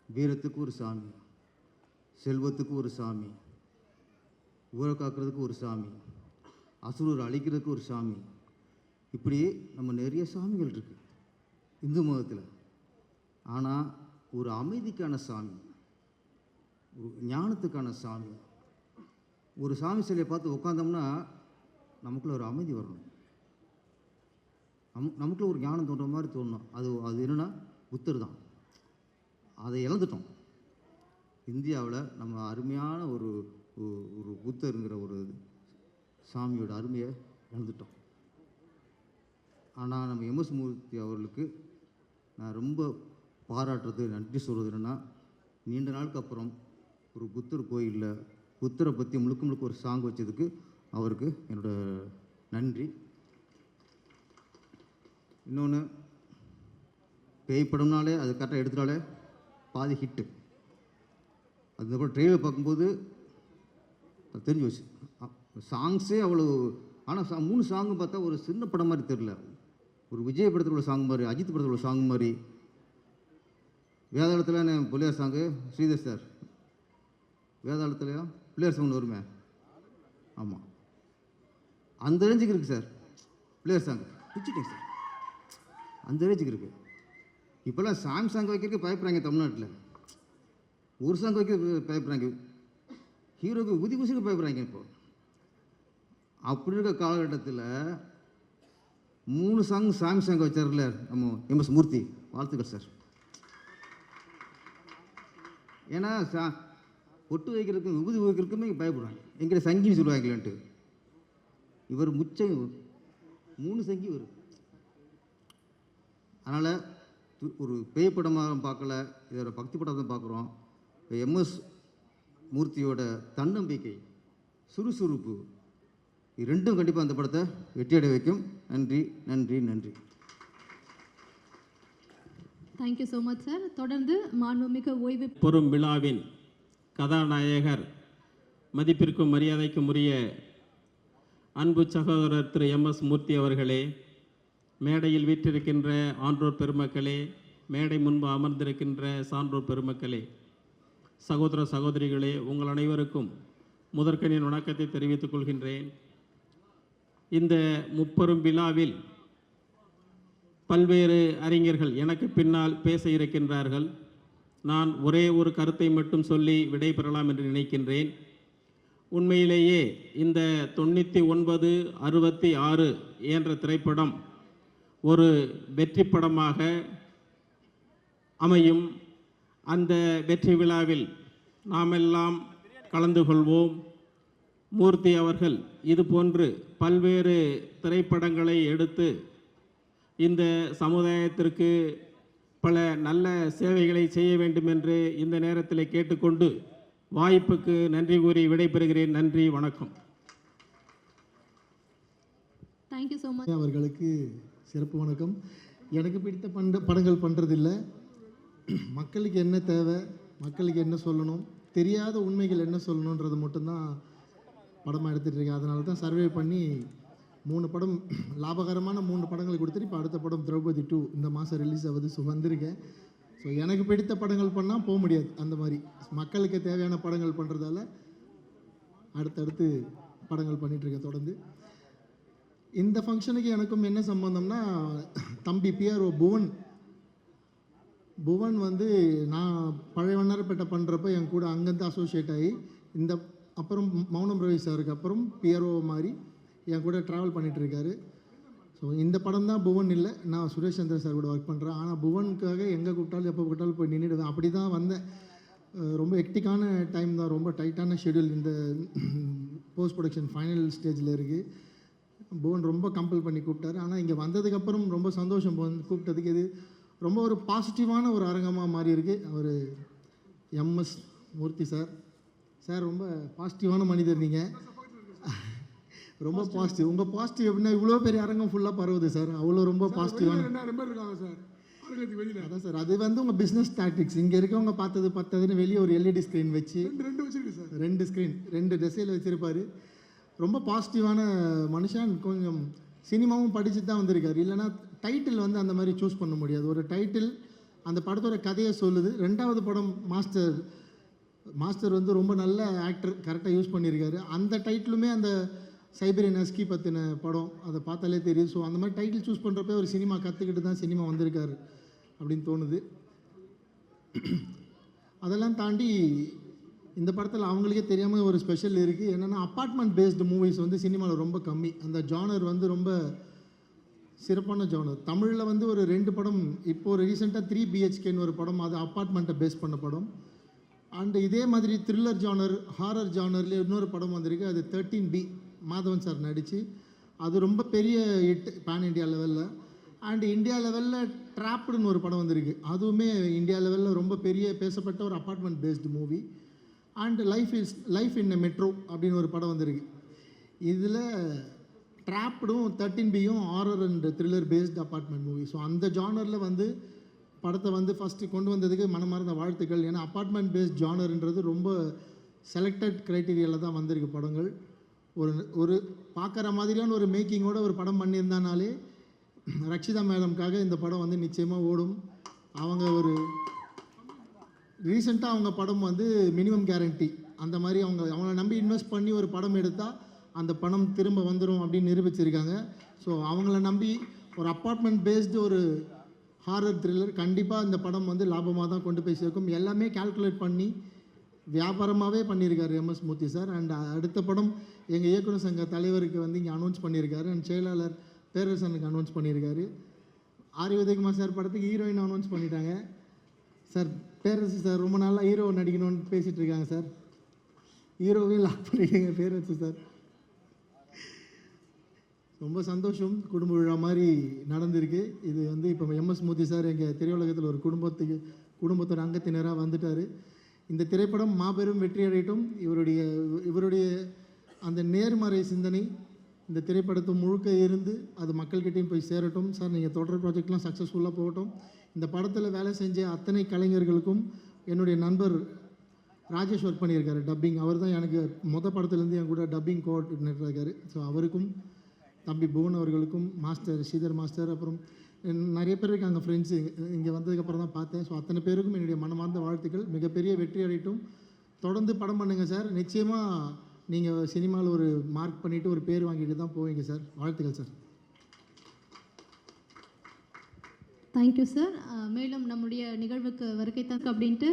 வீரத்துக்கு ஒரு சாமி, செல்வத்துக்கு ஒரு சாமி, ஊரை காக்கிறதுக்கு ஒரு சாமி, அசுரரை அழிக்கிறதுக்கு ஒரு சாமி. இப்படி நம்ம நிறைய சாமிகள் இருக்குது இந்து மதத்தில். ஆனால் ஒரு அமைதிக்கான சாமி, ஒரு ஞானத்துக்கான சாமி. ஒரு சாமி சிலையை பார்த்து உட்காந்தோம்னா நமக்குள்ள ஒரு அமைதி வரணும், நமக்குள்ள ஒரு ஞானம் தோன்ற மாதிரி தோணும். அது என்னென்னா புத்தர் தான். அதை இழந்துட்டோம். இந்தியாவில் நம்ம அருமையான ஒரு ஒரு புத்தருங்கிற ஒரு சாமியோட அருமையை இழந்துட்டோம். ஆனால் நம்ம எம்எஸ் மூர்த்தி அவர்களுக்கு நான் ரொம்ப பாராட்டுறது, நன்றி சொல்கிறது என்னென்னா, நீண்ட நாளுக்கு அப்புறம் ஒரு புத்தர் கோயிலில் புத்தரை பற்றி முழுக்க முழுக்க ஒரு சாங் வச்சதுக்கு அவருக்கு என்னோடய நன்றி. இன்னொன்று, பேய் படம்னாலே அது கரெக்டாக எடுத்துட்டாலே பாதி ஹிட்டு. அதுக்கப்புறம் ட்ரெயிலர் பார்க்கும்போது அது தெரிஞ்சு வச்சு சாங்ஸே அவ்வளோ. ஆனால் 3 சாங்கும் பார்த்தா ஒரு சின்ன படம் மாதிரி தெரில. ஒரு விஜய் படத்தில் உள்ள சாங் மாதிரி, அஜித் படத்தில் உள்ள சாங் மாதிரி. வேதாளத்தில் பிள்ளையார் சாங்கு ஸ்ரீதர் சார், வேதாளத்துலையும் பிள்ளையார் சாங் வருமே, ஆமாம், அந்த ரேஞ்சுக்கு இருக்குது சார் பிள்ளையார் சாங். பிடிச்சிட்டேன் சார், அந்த ரேஞ்சுக்கு இருக்குது. இப்போல்லாம் சாங் வைக்கிறதுக்கு பயப்படுறாங்க தமிழ்நாட்டில். ஒரு சாங் வைக்க பயப்படுறாங்க, ஹீரோக்கு உதிக்கு பயப்படுறாங்க. இப்போ அப்படி இருக்க காலகட்டத்தில் 3 சாங் சாமி சாங் வச்சார்ல நம்ம எம்எஸ் மூர்த்தி, வாழ்த்துக்கள் சார். ஏன்னா பொட்டு வைக்கிறதுக்கும் விபூதி வைக்கிறதுக்குமே பயப்படுறாங்க, எங்கிட்ட சங்கின்னு சொல்லுவாங்களான்ட்டு. இவர் முச்சம் 3 சங்கி வரும். அதனால் ஒரு பேய் படமாக பார்க்கல, இதோட பக்தி படத்தை பார்க்குறோம். எம்எஸ் மூர்த்தியோட தன்னம்பிக்கை, சுறுசுறுப்பு, இது ரெண்டும் கண்டிப்பாக அந்த படத்தை வெற்றியடை வைக்கும். நன்றி நன்றி நன்றி. Thank you so much sir. தொடர்ந்து மாண்புமிகு ஓய்வு பெறும் விழாவின் கதாநாயகர், மதிப்பிற்கும் மரியாதைக்கும் உரிய அன்பு சகோதரர் திரு எம்எஸ் மூர்த்தி அவர்களே, மேடையில் வீற்றிருக்கின்ற ஆன்றோர் பெருமக்களே, மேடை முன்பு அமர்ந்திருக்கின்ற சான்றோர் பெருமக்களே, சகோதர சகோதரிகளே, உங்கள் அனைவருக்கும் முதற்கனின் வணக்கத்தை தெரிவித்துக் கொள்கின்றேன். இந்த முப்பெரும் விழாவில் பல்வேறு அறிஞர்கள் எனக்கு பின்னால் பேச இருக்கின்றார்கள். நான் ஒரே ஒரு கருத்தை மட்டும் சொல்லி விடைபெறலாம் என்று நினைக்கின்றேன். உண்மையிலேயே இந்த 9966 என்ற திரைப்படம் ஒரு வெற்றி படமாக அமையும். அந்த வெற்றி விழாவில் நாமெல்லாம் கலந்து கொள்வோம். மூர்த்தி அவர்கள் இதுபோன்று பல்வேறு திரைப்படங்களை எடுத்து இந்த சமுதாயத்திற்கு பல நல்ல சேவைகளை செய்ய வேண்டும் என்று இந்த நேரத்தில் கேட்டுக்கொண்டு வாய்ப்புக்கு நன்றி கூறி விடைபெறுகிறேன். நன்றி, வணக்கம். Thank you so much. அவர்களுக்கு சிறப்பு வணக்கம். எனக்கு பிடித்த படங்கள் பண்ணுறதில்லை. மக்களுக்கு என்ன தேவை, மக்களுக்கு என்ன சொல்லணும், தெரியாத உண்மைகள் என்ன சொல்லணுன்றது மட்டும்தான் படமாக எடுத்துகிட்டு இருக்கேன். அதனால தான் சர்வே பண்ணி 3 படம், லாபகரமான 3 படங்களை கொடுத்துட்டு இப்போ அடுத்த படம் திரௌபதி 2 இந்த மாதம் ரிலீஸ் ஆகுது. ஸோ வந்திருக்கேன். ஸோ எனக்கு பிடித்த படங்கள் பண்ணால் போக முடியாது. அந்த மாதிரி மக்களுக்கு தேவையான படங்கள் பண்ணுறதால அடுத்தடுத்து படங்கள் பண்ணிகிட்ருக்கேன் தொடர்ந்து. இந்த ஃபங்க்ஷனுக்கு எனக்கும் என்ன சம்பந்தம்னா, தம்பி பிஆர்ஓ புவன் வந்து நான் பழைய வண்ணாரப்பேட்டை பண்ணுறப்ப என் கூட அங்கேருந்து அசோசியேட் ஆகி இந்த அப்புறம் மௌனம் ரவி சாருக்கு அப்புறம் பிஆர்ஓ மாதிரி என் கூட ட்ராவல் பண்ணிகிட்ருக்காரு. ஸோ இந்த படம் தான் புவன் இல்லை, நான் சுரேஷ் சந்திர சார் கூட ஒர்க் பண்ணுறேன். ஆனால் புவனுக்காக எங்கே கூப்பிட்டாலும் எப்போ கூப்பிட்டாலும் போய் நின்றுடுவேன். அப்படி தான் வந்தேன். ரொம்ப ஹெக்டிக்கான டைம் தான், ரொம்ப டைட்டான ஷெடியூல். இந்த போஸ்ட் ப்ரொடக்ஷன் ஃபைனல் ஸ்டேஜில் இருக்குது. புவன் ரொம்ப கம்பல் பண்ணி கூப்பிட்டாரு. ஆனால் இங்கே வந்ததுக்கப்புறம் ரொம்ப சந்தோஷம் கூப்பிட்டதுக்கு. இது ரொம்ப ஒரு பாசிட்டிவான ஒரு அரங்கமாக மாறி இருக்குது. அவர் எம்எஸ் மூர்த்தி சார் ரொம்ப பாசிட்டிவான மனிதர். நீங்கள் ரொம்ப பாசிட்டிவ். உங்கள் பாசிட்டிவ் எப்படின்னா இவ்வளோ பெரிய அரங்கம் ஃபுல்லாக பரவுது சார். அவ்வளோ ரொம்ப பாசிட்டிவான அதான் சார். அது வந்து உங்கள் பிஸ்னஸ் டாக்டிக்ஸ். இங்கே இருக்கவங்க பார்த்ததுன்னு வெளியே ஒரு எல்இடி ஸ்க்ரீன் வச்சு 2 ஸ்க்ரீன் 2 திசையில் வச்சுருப்பார். ரொம்ப பாசிட்டிவான மனுஷன். கொஞ்சம் சினிமாவும் படித்து தான் வந்திருக்காரு. இல்லைனா டைட்டில் வந்து அந்த மாதிரி சூஸ் பண்ண முடியாது. ஒரு டைட்டில் அந்த படத்தோட கதையை சொல்லுது. 2வது படம் மாஸ்டர் வந்து ரொம்ப நல்ல ஆக்டர், கரெக்டாக யூஸ் பண்ணியிருக்காரு. அந்த டைட்டிலுமே அந்த சைபீரியன் ஹஸ்கி பற்றின படம், அதை பார்த்தாலே தெரியுது. ஸோ அந்த மாதிரி டைட்டில் சூஸ் பண்ணுறப்ப ஒரு சினிமா கற்றுக்கிட்டு தான் சினிமா வந்திருக்காரு அப்படின்னு தோணுது. அதெல்லாம் தாண்டி இந்த படத்தில் அவங்களுக்கே தெரியாமல் ஒரு ஸ்பெஷல் இருக்குது. என்னென்னா அப்பார்ட்மெண்ட் பேஸ்டு மூவிஸ் வந்து சினிமாவில் ரொம்ப கம்மி. அந்த ஜானர் வந்து ரொம்ப சிறப்பான ஜானர். தமிழில் வந்து ஒரு 2 படம், இப்போது ரீசெண்டாக 3 BHKன்னு ஒரு படம், அது அப்பார்ட்மெண்ட்டை பேஸ் பண்ண படம். அண்டு இதே மாதிரி த்ரில்லர் ஜானர், ஹாரர் ஜானர்லேயே இன்னொரு படம் வந்திருக்கு, அது 13B, மாதவன் சார் நடித்து. அது ரொம்ப பெரிய ஹிட் பேன் இண்டியா லெவலில். அண்டு இந்தியா லெவலில் ட்ராப்டுன்னு ஒரு படம் வந்திருக்கு, அதுவுமே இந்தியா லெவலில் ரொம்ப பெரிய பேசப்பட்ட ஒரு apartment based movie. And life in a metro அப்படின்னு ஒரு படம் வந்திருக்கு. இதில் ட்ராப்டும் 13Bயும் horror and thriller based apartment movie. So அந்த ஜானரில் வந்து படத்தை வந்து ஃபஸ்ட்டு கொண்டு வந்ததுக்கு மனமார்ந்த வாழ்த்துக்கள். ஏன்னா அப்பார்ட்மெண்ட் பேஸ்ட் ஜானர்ன்றது ரொம்ப செலக்டட் க்ரைட்டீரியாவில் தான் வந்திருக்கு படங்கள். ஒரு பார்க்குற மாதிரியான ஒரு மேக்கிங்கோட ஒரு படம் பண்ணியிருந்தானாலே ரக்ஷிதா மேடம்காக இந்த படம் வந்து நிச்சயமாக ஓடும். அவங்க ஒரு ரீசெண்டாக அவங்க படம் வந்து மினிமம் கேரண்டி அந்த மாதிரி அவங்கள நம்பி இன்வெஸ்ட் பண்ணி ஒரு படம் எடுத்தால் அந்த பணம் திரும்ப வந்துடும் அப்படின்னு நிரூபிச்சிருக்காங்க. ஸோ அவங்கள நம்பி ஒரு அப்பார்ட்மெண்ட் பேஸ்டு ஒரு ஹாரர் த்ரில்லர் கண்டிப்பாக இந்த படம் வந்து லாபமாக தான் கொண்டு போய் சேர்க்கும். எல்லாமே கால்குலேட் பண்ணி வியாபாரமாகவே பண்ணியிருக்காரு MS மூர்த்தி சார். அண்ட் அடுத்த படம் எங்கள் இயக்குனர் சங்க தலைவருக்கு வந்து இங்கே அனௌன்ஸ் பண்ணியிருக்காரு. அண்ட் செயலாளர் பேரரசனுக்கு அனௌன்ஸ் பண்ணியிருக்காரு. ஆரி உதயகுமார் சார் படத்துக்கு ஹீரோயின் அனௌன்ஸ் பண்ணிட்டாங்க சார். பேரரசு சார் ரொம்ப நாளாக ஹீரோ நடிக்கணும்னு பேசிகிட்டு இருக்காங்க சார். ஹீரோவையும் லாக் பண்ணிட்டீங்க பேரரசு சார். ரொம்ப சந்தோஷம். குடும்ப விழா மாதிரி நடந்திருக்கு இது வந்து. இப்போ MS மூர்த்தி சார் எங்கள் திரையுலகத்தில் ஒரு குடும்பத்தோட அங்கத்தினராக வந்துட்டார். இந்த திரைப்படம் மாபெரும் வெற்றி அடையட்டும். இவருடைய அந்த நேர்மறை சிந்தனை இந்த திரைப்படத்தை முழுக்க இருந்து அது மக்கள்கிட்டையும் போய் சேரட்டும் சார். நீங்கள் தொடர் ப்ராஜெக்ட்லாம் சக்ஸஸ்ஃபுல்லாக போகட்டும். இந்த படத்தில் வேலை செஞ்ச அத்தனை கலைஞர்களுக்கும் என்னுடைய நண்பர் ராஜேஷ் ஒர்க் பண்ணியிருக்காரு டப்பிங். அவர் தான் எனக்கு படத்துலேருந்து என் கூட டப்பிங் கோஆர்டினேட்டர் இருக்கார். ஸோ அவருக்கும் தம்பி புவன் அவர்களுக்கும் மாஸ்டர் ஸ்ரீதர் மாஸ்டர், அப்புறம் நிறைய பேர் இருக்காங்க ஃப்ரெண்ட்ஸு, இங்கே வந்ததுக்கப்புறம் தான் பார்த்தேன். ஸோ அத்தனை பேருக்கும் என்னுடைய மனமார்ந்த வாழ்த்துக்கள். மிகப்பெரிய வெற்றி அடையட்டும். தொடர்ந்து படம் பண்ணுங்கள் சார். நிச்சயமாக நீங்கள் சினிமாவில் ஒரு மார்க் பண்ணிவிட்டு ஒரு பேர் வாங்கிட்டு தான் போவீங்க சார். வாழ்த்துக்கள் சார். Thank you sir. மேலும் நம்முடைய நிகழ்வுக்கு வருகை தக்க அப்படின்ட்டு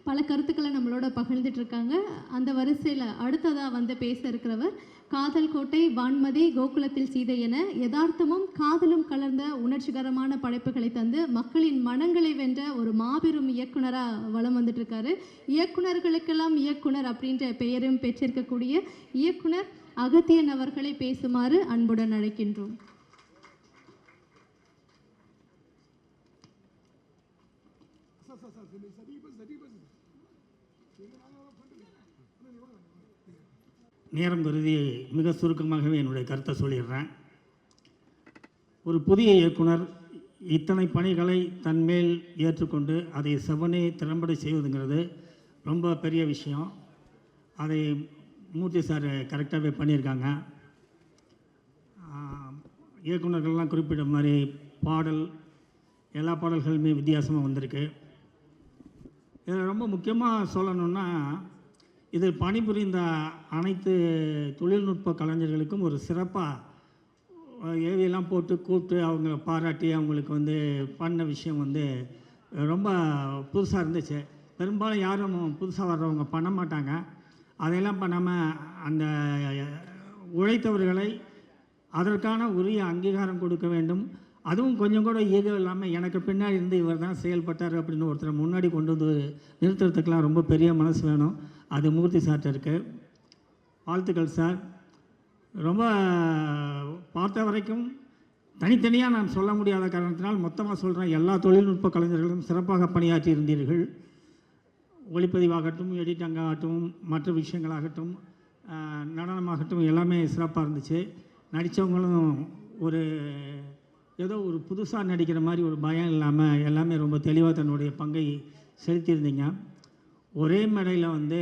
பல கருத்துக்களை நம்மளோட பகிர்ந்துட்டு இருக்காங்க. அந்த வரிசையில் அடுத்ததாக வந்து பேச இருக்கிறவர் காதல் கோட்டை, வான்மதி, கோகுலத்தில் சீதை என யதார்த்தமும் காதலும் கலர்ந்த உணர்ச்சிகரமான படைப்புகளை தந்து மக்களின் மனங்களை வென்ற ஒரு மாபெரும் இயக்குனராக வலம் வந்துட்டு இருக்காரு. இயக்குனர்களுக்கெல்லாம் இயக்குனர் அப்படின்ற பெயரும் பெற்றிருக்கக்கூடிய இயக்குனர் அகத்தியன் அவர்களை பேசுமாறு அன்புடன் அழைக்கின்றோம். நேரம் கருதி மிக சுருக்கமாகவே என்னுடைய கருத்தை சொல்லிடுறேன். ஒரு புதிய இயக்குனர் இத்தனை பணிகளை தன்மேல் ஏற்றுக்கொண்டு அதை செவ்வனே திறம்பட செய்வதுங்கிறது ரொம்ப பெரிய விஷயம். அதை மூர்த்தி சார் கரெக்டாகவே பண்ணியிருக்காங்க. இயக்குனர்கள்லாம் குறிப்பிட்ட மாதிரி பாடல், எல்லா பாடல்களுமே வித்தியாசமாக வந்திருக்கு. இதில் ரொம்ப முக்கியமாக சொல்லணுன்னா, இதில் பணிபுரிந்த அனைத்து தொழில்நுட்ப கலைஞர்களுக்கும் ஒரு சிறப்பாக ஏவியெல்லாம் போட்டு கூப்பிட்டு அவங்கள பாராட்டி அவங்களுக்கு வந்து பண்ண விஷயம் வந்து ரொம்ப புதுசாக இருந்துச்சு. பெரும்பாலும் யாரும் புதுசாக வர்றவங்க பண்ண மாட்டாங்க. அதையெல்லாம் பண்ணாமல் அந்த உழைத்தவர்களை அதற்கான உரிய அங்கீகாரம் கொடுக்க வேண்டும். அதுவும் கொஞ்சம் கூட ஈகோ இல்லாமல் எனக்கு பின்னாடி இருந்து இவர் தான் செயல்பட்டார் அப்படின்னு ஒருத்தர் முன்னாடி கொண்டு வந்து நிறுத்துறதுக்கெலாம் ரொம்ப பெரிய மனசு வேணும். அது மூர்த்தி சார்ட்ட இருக்குது. வாழ்த்துக்கள் சார். ரொம்ப பார்த்த வரைக்கும் தனித்தனியாக நான் சொல்ல முடியாத காரணத்தினால் மொத்தமாக சொல்கிறேன். எல்லா தொழில்நுட்ப கலைஞர்களும் சிறப்பாக பணியாற்றி இருந்தீர்கள். ஒளிப்பதிவாகட்டும், எடிட்டிங்காகட்டும், மற்ற விஷயங்களாகட்டும், நடனமாகட்டும், எல்லாமே சிறப்பாக இருந்துச்சு. நடித்தவங்களும் ஏதோ ஒரு புதுசாக நடிக்கிற மாதிரி ஒரு பயம் இல்லாமல் எல்லாமே ரொம்ப தெளிவாக தன்னுடைய பங்கை செலுத்தியிருந்தீங்க. ஒரே மேடையில் வந்து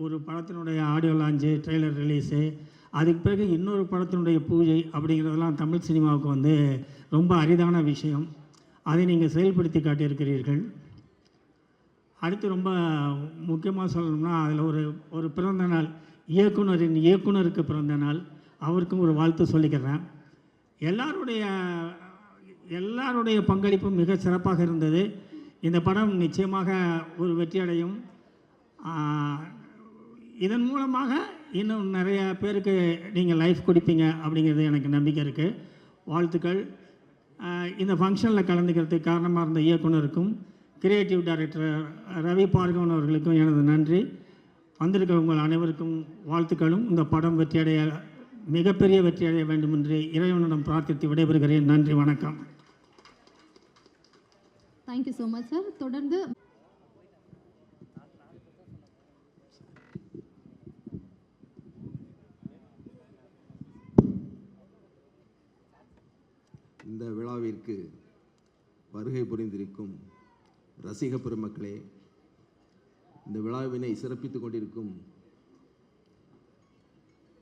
ஒரு படத்தினுடைய ஆடியோ லான்ச்சு, ட்ரெய்லர் ரிலீஸு, அதுக்கு பிறகு இன்னொரு படத்தினுடைய பூஜை அப்படிங்கிறதெல்லாம் தமிழ் சினிமாவுக்கு வந்து ரொம்ப அரிதான விஷயம். அதை நீங்கள் செயல்படுத்தி காட்டியிருக்கிறீர்கள். அடுத்து ரொம்ப முக்கியமாக சொல்லணும்னா, அதில் ஒரு பிறந்த நாள், இயக்குனருக்கு பிறந்த நாள், அவருக்கும் ஒரு வாழ்த்து சொல்லிக்கிறேன். எல்லாருடைய பங்களிப்பும் மிக சிறப்பாக இருந்தது. இந்த படம் நிச்சயமாக ஒரு வெற்றியடையும். இதன் மூலமாக இன்னும் நிறைய பேருக்கு நீங்கள் லைஃப் கொடுப்பீங்க அப்படிங்கிறது எனக்கு நம்பிக்கை இருக்குது. வாழ்த்துக்கள். இந்த ஃபங்க்ஷனில் கலந்துக்கிறதுக்கு காரணமாக இருந்த இயக்குனருக்கும் கிரியேட்டிவ் டைரக்டர் ரவி பார்கவன் அவர்களுக்கும் எனது நன்றி. வந்திருக்க உங்கள் அனைவருக்கும் வாழ்த்துக்களும். இந்த படம் வெற்றியடைய, மிகப்பெரிய வெற்றியடைய வேண்டும் என்று இறைவனிடம் பிரார்த்தித்து விடைபெறுகிறேன். நன்றி, வணக்கம். Thank you so much sir. தொடர்ந்து இந்த விழாவிற்கு வருகை புரிந்திருக்கும் ரசிக பெருமக்களே, இந்த விழாவினை சிறப்பித்துக் கொண்டிருக்கும்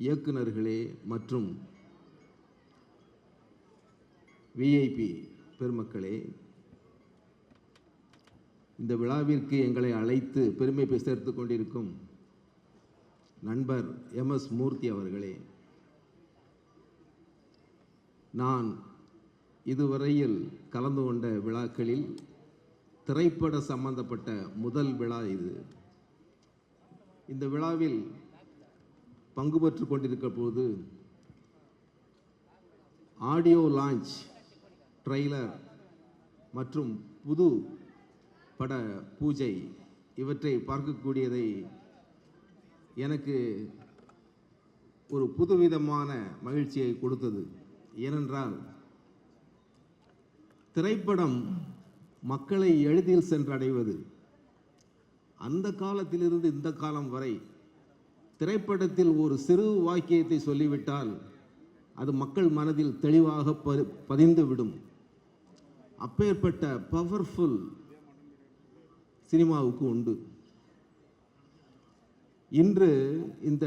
இயக்குனர்களே மற்றும் விஐபி பெருமக்களே, இந்த விழாவிற்கு எங்களை அழைத்து பெருமை சேர்த்து கொண்டிருக்கும் நண்பர் MS மூர்த்தி அவர்களே, நான் இதுவரையில் கலந்து கொண்ட விழாக்களில் திரைப்பட சம்பந்தப்பட்ட முதல் விழா இது. இந்த விழாவில் பங்கு பெற்று கொண்டிருக்க போது ஆடியோ லான்ச், ட்ரெய்லர் மற்றும் புது பட பூஜை இவற்றை பார்க்கக்கூடியதை எனக்கு ஒரு புதுவிதமான மகிழ்ச்சியை கொடுத்தது. ஏனென்றால் திரைப்படம் மக்களை எளிதில் சென்றடைவது, அந்த காலத்திலிருந்து இந்த காலம் வரை திரைப்படத்தில் ஒரு சிறு வாக்கியத்தை சொல்லிவிட்டால் அது மக்கள் மனதில் தெளிவாக பதிந்துவிடும். அப்பேற்பட்ட பவர்ஃபுல் சினிமாவுக்கு உண்டு. இன்று இந்த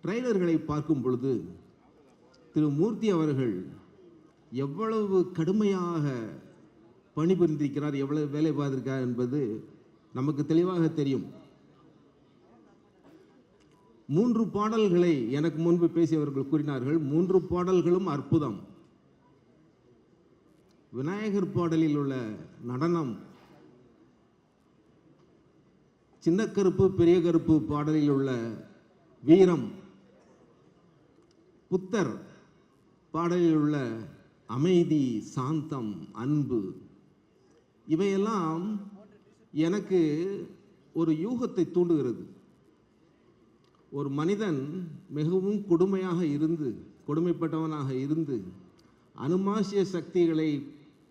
ட்ரெய்லர்களை பார்க்கும் பொழுது திரு மூர்த்தி அவர்கள் எவ்வளவு கடுமையாக பணிபுரிந்திருக்கிறார், எவ்வளவு வேலை பார்த்திருக்கிறார் என்பது நமக்கு தெளிவாக தெரியும். 3 பாடல்களை எனக்கு முன்பு பேசியவர்கள் கூறினார்கள். 3 பாடல்களும் அற்புதம். விநாயகர் பாடலில் உள்ள நடனம், சின்ன கருப்பு பெரிய கருப்பு பாடலில் உள்ள வீரம், புத்தர் பாடலில் உள்ள அமைதி, சாந்தம், அன்பு, இவையெல்லாம் எனக்கு ஒரு யூகத்தை தூண்டுகிறது. ஒரு மனிதன் மிகவும் கொடுமைப்பட்டவனாக இருந்து அனுமாசிய சக்திகளை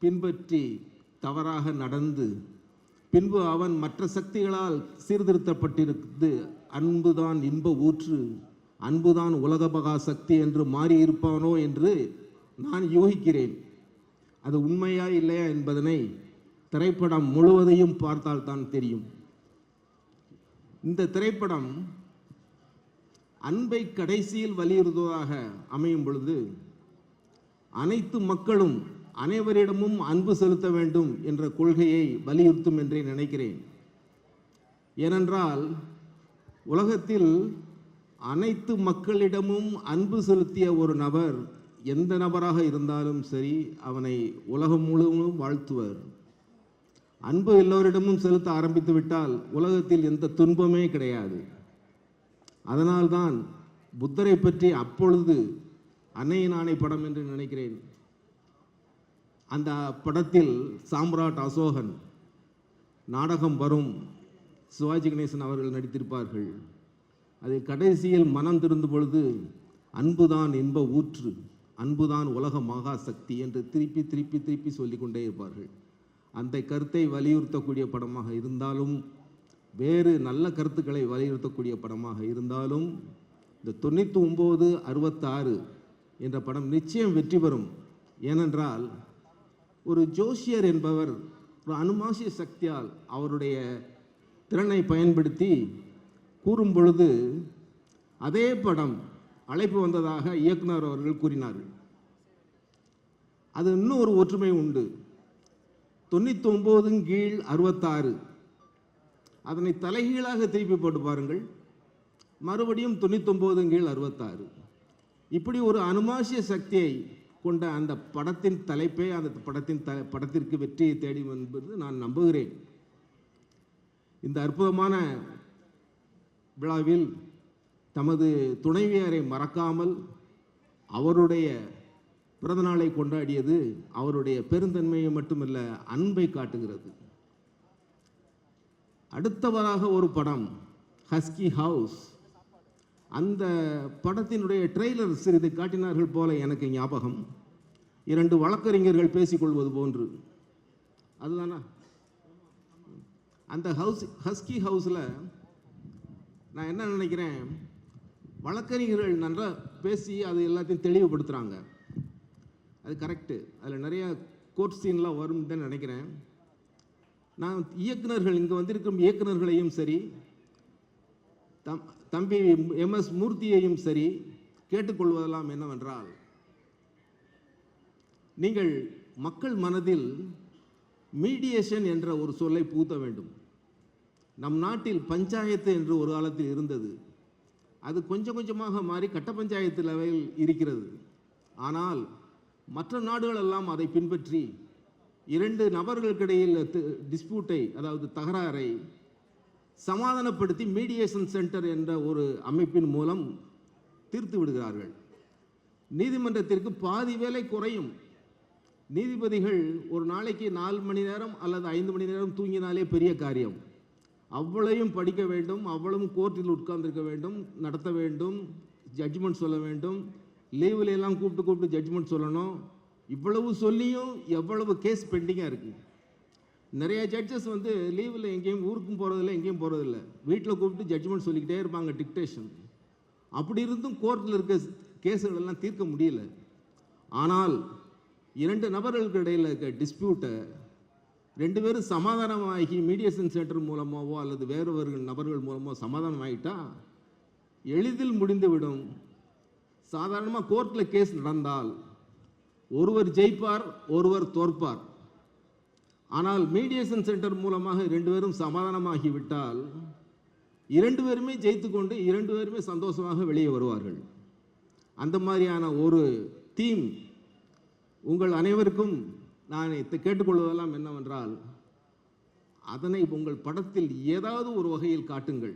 பின்பற்றி தவறாக நடந்து பின்பு அவன் மற்ற சக்திகளால் சீர்திருத்தப்பட்டிருந்து அன்புதான் இன்ப ஊற்று, அன்புதான் உலகபகா சக்தி என்று மாறியிருப்பானோ என்று நான் யூகிக்கிறேன். அது உண்மையா இல்லையா என்பதனை திரைப்படம் முழுவதையும் பார்த்தால் தான் தெரியும். இந்த திரைப்படம் அன்பை கடைசியில் வலியுறுத்துவதாக அமையும் பொழுது அனைத்து மக்களும் அனைவரிடமும் அன்பு செலுத்த வேண்டும் என்ற கொள்கையை வலியுறுத்தும் என்றே நினைக்கிறேன். ஏனென்றால் உலகத்தில் அனைத்து மக்களிடமும் அன்பு செலுத்திய ஒரு நபர் எந்த நபராக இருந்தாலும் சரி, அவனை உலகம் முழுவதும் வாழ்த்துவர். அன்பு எல்லோரிடமும் செலுத்த ஆரம்பித்து விட்டால் உலகத்தில் எந்த துன்பமே கிடையாது. அதனால்தான் புத்தரை பற்றி அப்பொழுது அன்னையின் ஆணை படம் என்று நினைக்கிறேன், அந்த படத்தில் சாம்ராட் அசோகன் நாடகம் வரும், சிவாஜி கணேசன் அவர்கள் நடித்திருப்பார்கள். அதில் கடைசியில் மனம் திருந்தும் பொழுது அன்புதான் இன்ப ஊற்று, அன்புதான் உலக மகா சக்தி என்று திருப்பி திருப்பி திருப்பி சொல்லிக்கொண்டே இருப்பார்கள். அந்த கருத்தை வலியுறுத்தக்கூடிய படமாக இருந்தாலும், வேறு நல்ல கருத்துக்களை வலியுறுத்தக்கூடிய படமாக இருந்தாலும், இந்த 9966 என்ற படம் நிச்சயம் வெற்றி பெறும். ஏனென்றால் ஒரு ஜோஷியர் என்பவர் ஒரு அனுமாசிய சக்தியால் அவருடைய திறனை பயன்படுத்தி கூறும் பொழுது அதே படம் அழைப்பு வந்ததாக இயக்குனர் அவர்கள் கூறினார்கள். அது இன்னும் ஒரு ஒற்றுமை உண்டு. 99/66 அதனை தலைகீழாக திருப்பி போட்டு பாருங்கள், மறுபடியும் 99/66. இப்படி ஒரு அனுமாசிய சக்தியை கொண்ட அந்த படத்தின் தலைப்பே அந்த படத்திற்கு வெற்றியை தேடி என்பது நான் நம்புகிறேன். இந்த அற்புதமான விழாவில் தமது துணைவியாரை மறக்காமல் அவருடைய பிறந்தநாளை கொண்டாடியது அவருடைய பெருந்தன்மையை மட்டுமல்ல, அன்பை காட்டுகிறது. அடுத்தவராக ஒரு படம் ஹஸ்கி ஹவுஸ். அந்த படத்தினுடைய ட்ரெய்லர் சிறிது காட்டினார்கள் போல எனக்கு ஞாபகம். 2 வழக்கறிஞர்கள் பேசிக்கொள்வது போன்று. அதுதானா? அந்த ஹஸ்கி ஹவுஸில் நான் என்ன நினைக்கிறேன், வழக்கறிஞர்கள் நல்லா பேசி அது எல்லாத்தையும் தெளிவுபடுத்துகிறாங்க. அது கரெக்டு. அதில் நிறைய கோர்ட் சீன்லாம் வரும்னு தான் நினைக்கிறேன். நான் இயக்குனர்கள், இங்கே வந்திருக்கும் இயக்குனர்களையும் சரி, தம்பி MS மூர்த்தியையும் சரி கேட்டுக்கொள்வதெல்லாம் என்னவென்றால், நீங்கள் மக்கள் மனதில் மீடியேஷன் என்ற ஒரு சொல்லை புகுத்த வேண்டும். நம் நாட்டில் பஞ்சாயத்து என்று ஒரு காலத்தில் இருந்தது. அது கொஞ்சம் கொஞ்சமாக மாறி கட்ட பஞ்சாயத்து லெவலில் இருக்கிறது. ஆனால் மற்ற நாடுகளெல்லாம் அதை பின்பற்றி 2 நபர்களுக்கிடையில் டிஸ்பியூட்டை, அதாவது தகராறை சமாதானப்படுத்தி மீடியேஷன் சென்டர் என்ற ஒரு அமைப்பின் மூலம் தீர்த்து விடுகிறார்கள். நீதிமன்றத்திற்கு பாதி வேலை குறையும். நீதிபதிகள் ஒரு நாளைக்கு 4 மணி நேரம் அல்லது 5 மணி நேரம் தூங்கினாலே பெரிய காரியம். அவ்வளவையும் படிக்க வேண்டும், அவ்வளவும் கோர்ட்டில் உட்கார்ந்திருக்க வேண்டும், நடத்த வேண்டும், ஜட்ஜ்மெண்ட் சொல்ல வேண்டும், லீவில் எல்லாம் கூப்பிட்டு ஜட்ஜ்மெண்ட் சொல்லணும். இவ்வளவு சொல்லியும் எவ்வளவு கேஸ் பெண்டிங்காக இருக்குது. நிறைய ஜட்ஜஸ் வந்து லீவில் எங்கேயும் ஊருக்கும் போகிறதில்ல, எங்கேயும் போகிறதில்ல, வீட்டில் கூப்பிட்டு ஜட்ஜ்மெண்ட் சொல்லிக்கிட்டே இருப்பாங்க, டிக்டேஷன். அப்படி இருந்தும் கோர்ட்டில் இருக்க கேஸுகள் எல்லாம் தீர்க்க முடியல. ஆனால் 2 நபர்களுக்கு இடையில் இருக்க டிஸ்பியூட்டை 2 பேரும் சமாதானமாகி மீடியேஷன் சென்டர் மூலமாகவோ அல்லது வேறு நபர்கள் மூலமோ சமாதானமாகிட்டா எளிதில் முடிந்துவிடும். சாதாரணமாக கோர்ட்டில் கேஸ் நடந்தால் ஒருவர் ஜெயிப்பார், ஒருவர் தோற்பார். ஆனால் மீடியேஷன் சென்டர் மூலமாக 2 பேரும் சமாதானமாகிவிட்டால் 2 பேருமே ஜெயித்து கொண்டு 2 பேருமே சந்தோஷமாக வெளியே வருவார்கள். அந்த மாதிரியான ஒரு தீம் உங்கள் அனைவருக்கும் நான் கேட்டுக்கொள்வதெல்லாம் என்னவென்றால், அதனை உங்கள் படத்தில் ஏதாவது ஒரு வகையில் காட்டுங்கள்.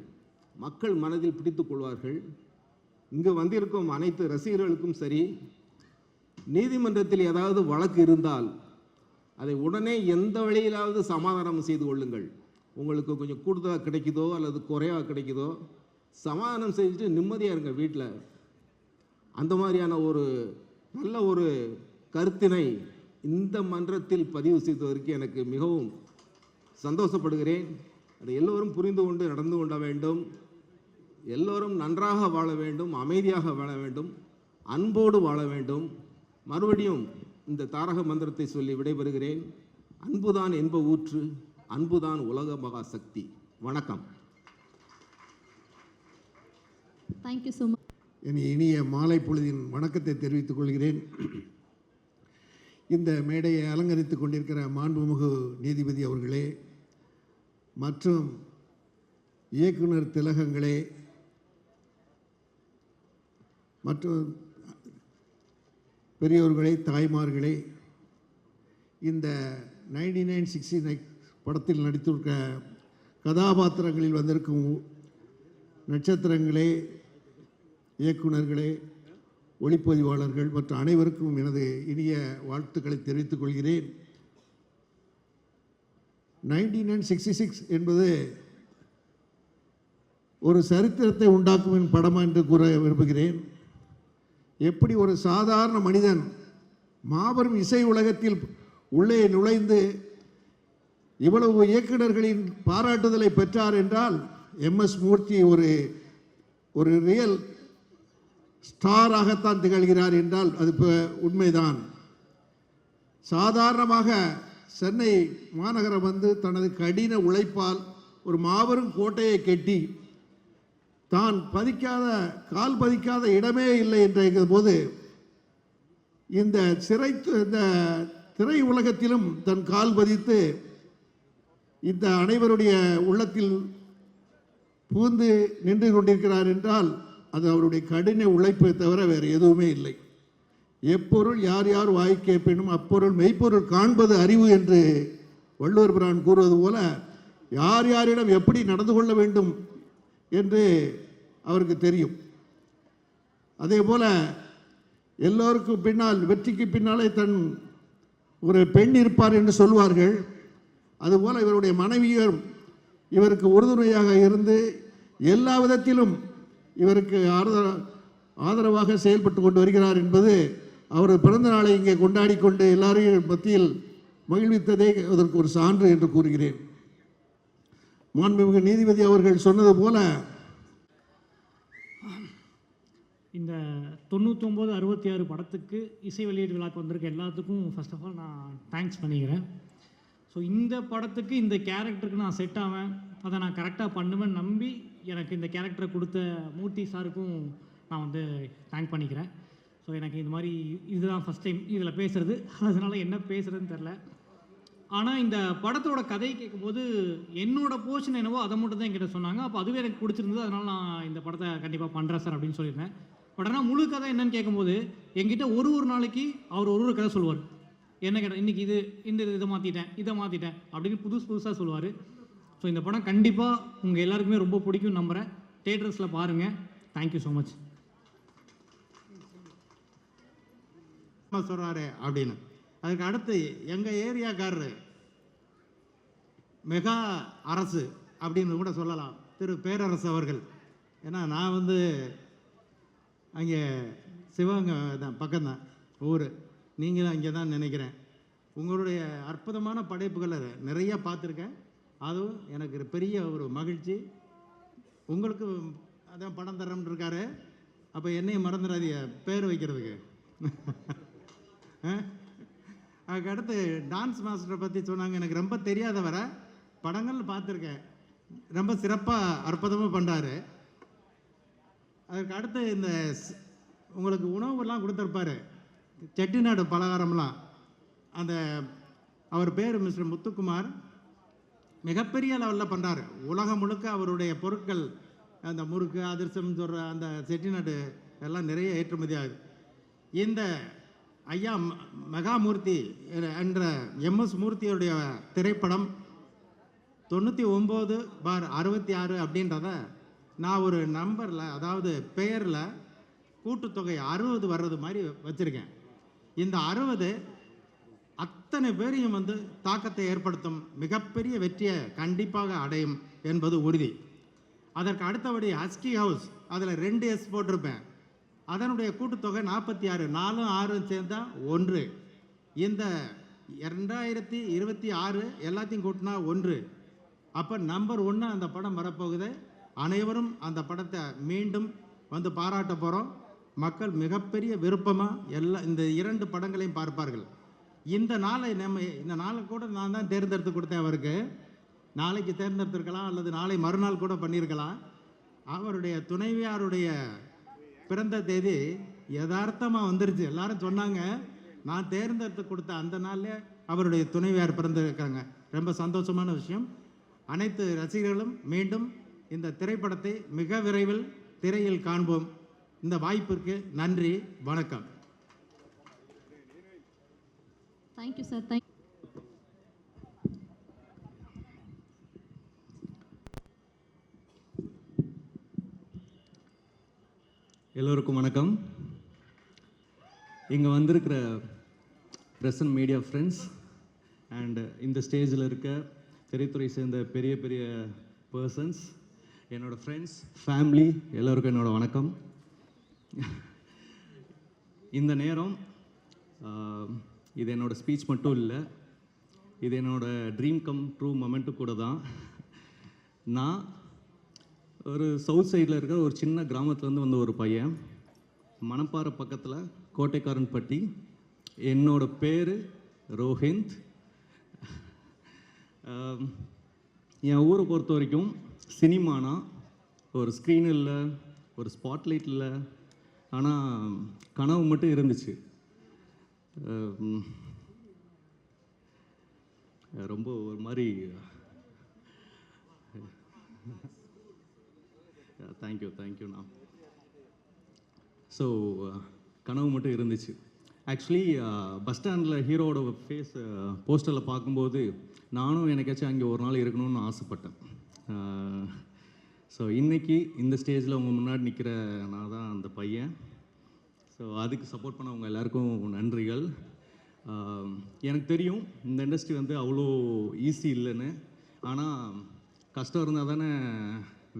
மக்கள் மனதில் பிடித்துக் கொள்வார்கள். இங்கு வந்திருக்கும் அனைத்து ரசிகர்களுக்கும் சரி, நீதிமன்றத்தில் ஏதாவது வழக்கு இருந்தால் அதை உடனே எந்த வழியிலாவது சமாதானம் செய்து கொள்ளுங்கள். உங்களுக்கு கொஞ்சம் கூடுதலாக கிடைக்குதோ அல்லது குறைவாக கிடைக்குதோ சமாதானம் செஞ்சுட்டு நிம்மதியாக இருங்க வீட்டில். அந்த மாதிரியான ஒரு நல்ல ஒரு கருத்தினை இந்த மன்றத்தில் பதிவு செய்ததற்கு எனக்கு மிகவும் சந்தோஷப்படுகிறேன். அதை எல்லோரும் புரிந்து கொண்டு நடந்து கொள்ள வேண்டும். எல்லோரும் நன்றாக வாழ வேண்டும், அமைதியாக வாழ வேண்டும், அன்போடு வாழ வேண்டும். மறுபடியும் இந்த தாரக மந்திரத்தை சொல்லி விடைபெறுகிறேன். அன்புதான் என்ப ஊற்று, அன்புதான் உலக மகா சக்தி. வணக்கம். Thank you so much. என் இனிய மாலை பொழுதின் வணக்கத்தை தெரிவித்துக் கொள்கிறேன். இந்த மேடையை அலங்கரித்து கொண்டிருக்கிற மாண்புமிகு நீதிபதி அவர்களே மற்றும் இயக்குனர் திலகங்களே மற்றும் பெரியோர்களே, தாய்மார்களே, இந்த 9969 படத்தில் நடித்திருக்க கதாபாத்திரங்களில் வந்திருக்கும் நட்சத்திரங்களே, இயக்குனர்களே, ஒளிப்பதிவாளர்கள் மற்றும் அனைவருக்கும் எனது இனிய வாழ்த்துக்களை தெரிவித்துக் கொள்கிறேன். 9966 என்பது ஒரு சரித்திரத்தை உண்டாக்கும் படம் என்று கூற விரும்புகிறேன். எப்படி ஒரு சாதாரண மனிதன் மாபெரும் இசை உலகத்தில் உள்ளே நுழைந்து இவ்வளவு இயக்குநர்களின் பாராட்டுதலை பெற்றார் என்றால் MS மூர்த்தி ஒரு ரியல் ஸ்டாராகத்தான் திகழ்கிறார் என்றால் அது உண்மைதான். சாதாரணமாக சென்னை மாநகரம் வந்து தனது கடின உழைப்பால் ஒரு மாபெரும் கோட்டையை கட்டி தான் கால் பதிக்காத இடமே இல்லை என்ற போது இந்த திரை உலகத்திலும் தன் கால் பதித்து இந்த அனைவருடைய உள்ளத்தில் புகுந்து நின்று கொண்டிருக்கிறார் என்றால் அது அவருடைய கடின உழைப்பை தவிர வேறு எதுவுமே இல்லை. எப்பொருள் யார் யார் வாய் கேட்பினும் அப்பொருள் மெய்ப்பொருள் காண்பது அறிவு என்று வள்ளுவர் பிரான் கூறுவது போல யார் யாரிடம் எப்படி நடந்து கொள்ள வேண்டும் என்று அவருக்கு தெரியும். அதே போல் எல்லோருக்கும் பின்னால் வெற்றிக்கு பின்னாலே தன் ஒரு பெண் இருப்பார் என்று சொல்வார்கள். அதுபோல் இவருடைய மனைவியும் இவருக்கு உறுதுணையாக இருந்து எல்லா விதத்திலும் இவருக்கு ஆதரவாக செயல்பட்டு கொண்டு வருகிறார் என்பது அவரது பிறந்த நாளை இங்கே கொண்டாடி கொண்டு எல்லாரையும் மத்தியில் மகிழ்வித்ததே அதற்கு ஒரு சான்று என்று கூறுகிறேன். மாண்புமிகு நீதிபதி அவர்கள் சொன்னது போல இந்த 99 66 படத்துக்கு இசை வெளியீடு விழாக்கு வந்திருக்க எல்லாத்துக்கும் ஃபர்ஸ்ட் ஆஃப் ஆல் நான் தேங்க்ஸ் பண்ணிக்கிறேன். ஸோ இந்த படத்துக்கு இந்த கேரக்டருக்கு நான் செட் ஆவேன், அதை நான் கரெக்டாக பண்ணுவேன் நம்பி எனக்கு இந்த கேரக்டரை கொடுத்த மூர்த்தி சாருக்கும் நான் வந்து தேங்க் பண்ணிக்கிறேன். ஸோ எனக்கு இந்த மாதிரி இதுதான் ஃபஸ்ட் டைம் இதில் பேசுகிறது, அதனால் என்ன பேசுகிறதுன்னு தெரில. ஆனால் இந்த படத்தோட கதை கேட்கும்போது என்னோடய போர்ஷன் என்னவோ அதை மட்டும் தான் என்கிட்ட சொன்னாங்க. அப்போ அதுவே எனக்கு பிடிச்சிருந்தது, அதனால் நான் இந்த படத்தை கண்டிப்பாக பண்ணுறேன் சார் அப்படின்னு சொல்லியிருந்தேன். பட் ஆனால் முழு கதை என்னன்னு கேட்கும்போது என்கிட்ட ஒரு நாளைக்கு அவர் ஒரு கதை சொல்லுவார். என்ன கேட்டால் இன்றைக்கி இதை மாற்றிட்டேன் அப்படின்னு புதுசாக சொல்லுவார். ஸோ இந்த படம் கண்டிப்பாக உங்கள் எல்லாருக்குமே ரொம்ப பிடிக்கும் நம்புகிறேன். தியேட்டர்ஸில் பாருங்கள். Thank you so much. சொல்கிறாரு அப்படின்னு அதுக்கு அடுத்து எங்கள் ஏரியாக்காரரு மெகா அரசு அப்படின்னு கூட சொல்லலாம், திரு பேரரசு அவர்கள். ஏன்னா நான் வந்து அங்கே சிவகங்கை தான் பக்கம்தான் ஊர், நீங்களும் அங்கே தான் நினைக்கிறேன். உங்களுடைய அற்புதமான படைப்புகளை நிறையா பார்த்துருக்கேன், அதுவும் எனக்கு பெரிய ஒரு மகிழ்ச்சி. உங்களுக்கு அதான் படம் தரம்னு இருக்காரு, அப்போ என்னையும் மறந்துடாதீங்க பேர் வைக்கிறதுக்கு. அதுக்கடுத்து டான்ஸ் மாஸ்டரை பற்றி சொன்னாங்க. எனக்கு ரொம்ப தெரியாத வர படங்கள் பார்த்துருக்கேன், ரொம்ப சிறப்பாக அற்புதமாக பண்ணுறாரு. அதுக்கு அடுத்து இந்த உங்களுக்கு உணவுலாம் கொடுத்துருப்பாரு, செட்டிநாடு பலகாரம்லாம். அந்த அவர் பேர் மிஸ்டர் முத்துக்குமார், மிகப்பெரிய லெவலில் பண்ணுறாரு. உலகம் முழுக்க அவருடைய பொருட்கள், அந்த முறுக்கு அதிர்சம் சொல்கிற அந்த செட்டிநாடு எல்லாம் நிறைய ஏற்றுமதி ஆகுது. இந்த ஐயா மெகாமூர்த்தி என்ற எம்எஸ் மூர்த்தியுடைய திரைப்படம் 99/66 அப்படின்றத நான் ஒரு நம்பரில், அதாவது பெயரில் கூட்டுத்தொகை 60 வர்றது மாதிரி வச்சுருக்கேன். இந்த 60 அத்தனை பேரையும் வந்து தாக்கத்தை ஏற்படுத்தும் மிகப்பெரிய வெற்றியை கண்டிப்பாக அடையும் என்பது உறுதி. அதற்கு அடுத்தபடி ஹஸ்கி ஹவுஸ், அதில் 2 S போட்டிருப்பேன். அதனுடைய கூட்டுத்தொகை 46, 4 6 சேர்ந்தா 1. இந்த 2026 எல்லாத்தையும் கூட்டினா 1. அப்போ நம்பர் 1 அந்த படம் வரப்போகுது. அனைவரும் அந்த படத்தை மீண்டும் வந்து பாராட்ட போகிறோம். மக்கள் மிகப்பெரிய விருப்பமாக இந்த 2 படங்களையும் பார்ப்பார்கள். இந்த நாளை கூட நான் தான் தேர்ந்தெடுத்து கொடுத்தேன் அவருக்கு. நாளைக்கு தேர்ந்தெடுத்திருக்கலாம் அல்லது நாளை மறுநாள் கூட பண்ணியிருக்கலாம். அவருடைய துணைவியாருடைய பிறந்த தேதி யதார்த்தமாக வந்துருச்சு. எல்லாரும் சொன்னாங்க, நான் தேர்ந்தெடுத்து கொடுத்த அந்த நாளில் அவருடைய துணைவியார் பிறந்திருக்காங்க. ரொம்ப சந்தோஷமான விஷயம். அனைத்து ரசிகர்களும் மீண்டும் இந்த திரைப்படத்தை மிக விரைவில் திரையில் காண்போம். இந்த வாய்ப்பிற்கு நன்றி, வணக்கம். Thank you sir. எல்லோருக்கும் வணக்கம். இங்கே வந்திருக்கிற press and media friends and இந்த ஸ்டேஜில் இருக்க திரைத்துறை சேர்ந்த பெரிய பெரிய பர்சன்ஸ், என்னோடய ஃப்ரெண்ட்ஸ், ஃபேமிலி, எல்லோருக்கும் என்னோடய வணக்கம். இந்த நேரம் இது என்னோடய ஸ்பீச் மட்டும் இல்லை, இது என்னோடய ட்ரீம் கம் ட்ரூ மொமெண்ட்டு கூட தான். நான் ஒரு சவுத் சைடில் இருக்கிற ஒரு சின்ன கிராமத்துலேருந்து வந்த ஒரு பையன், மணப்பாறை பக்கத்தில் கோட்டைக்காரன்பட்டி. என்னோடய பேர் ரோஹிந்த். என் ஊரை பொறுத்த வரைக்கும் சினிமானா ஒரு ஸ்க்ரீன் இல்லை, ஒரு ஸ்பாட்லைட் இல்லை, ஆனால் கனவு மட்டும் இருந்துச்சு. ரொம்ப ஒரு மாதிரி தேங்க்யூண்ணா. ஸோ கனவு மட்டும் இருந்துச்சு. ஆக்சுவலி பஸ் ஸ்டாண்டில் ஹீரோவோட ஃபேஸ் போஸ்டரில் பார்க்கும்போது நானும் எனக்காச்சும் அங்கே ஒரு நாள் இருக்கணும்னு ஆசைப்பட்டேன். ஸோ இன்றைக்கி இந்த ஸ்டேஜில் உங்கள் முன்னாடி நிற்கிற நான் தான் அந்த பையன். ஸோ அதுக்கு சப்போர்ட் பண்ண உங்கள் எல்லாருக்கும் நன்றிகள். எனக்கு தெரியும் இந்த இண்டஸ்ட்ரி வந்து அவ்வளோ ஈஸி இல்லைன்னு, ஆனால் கஷ்டம் இருந்தால் தானே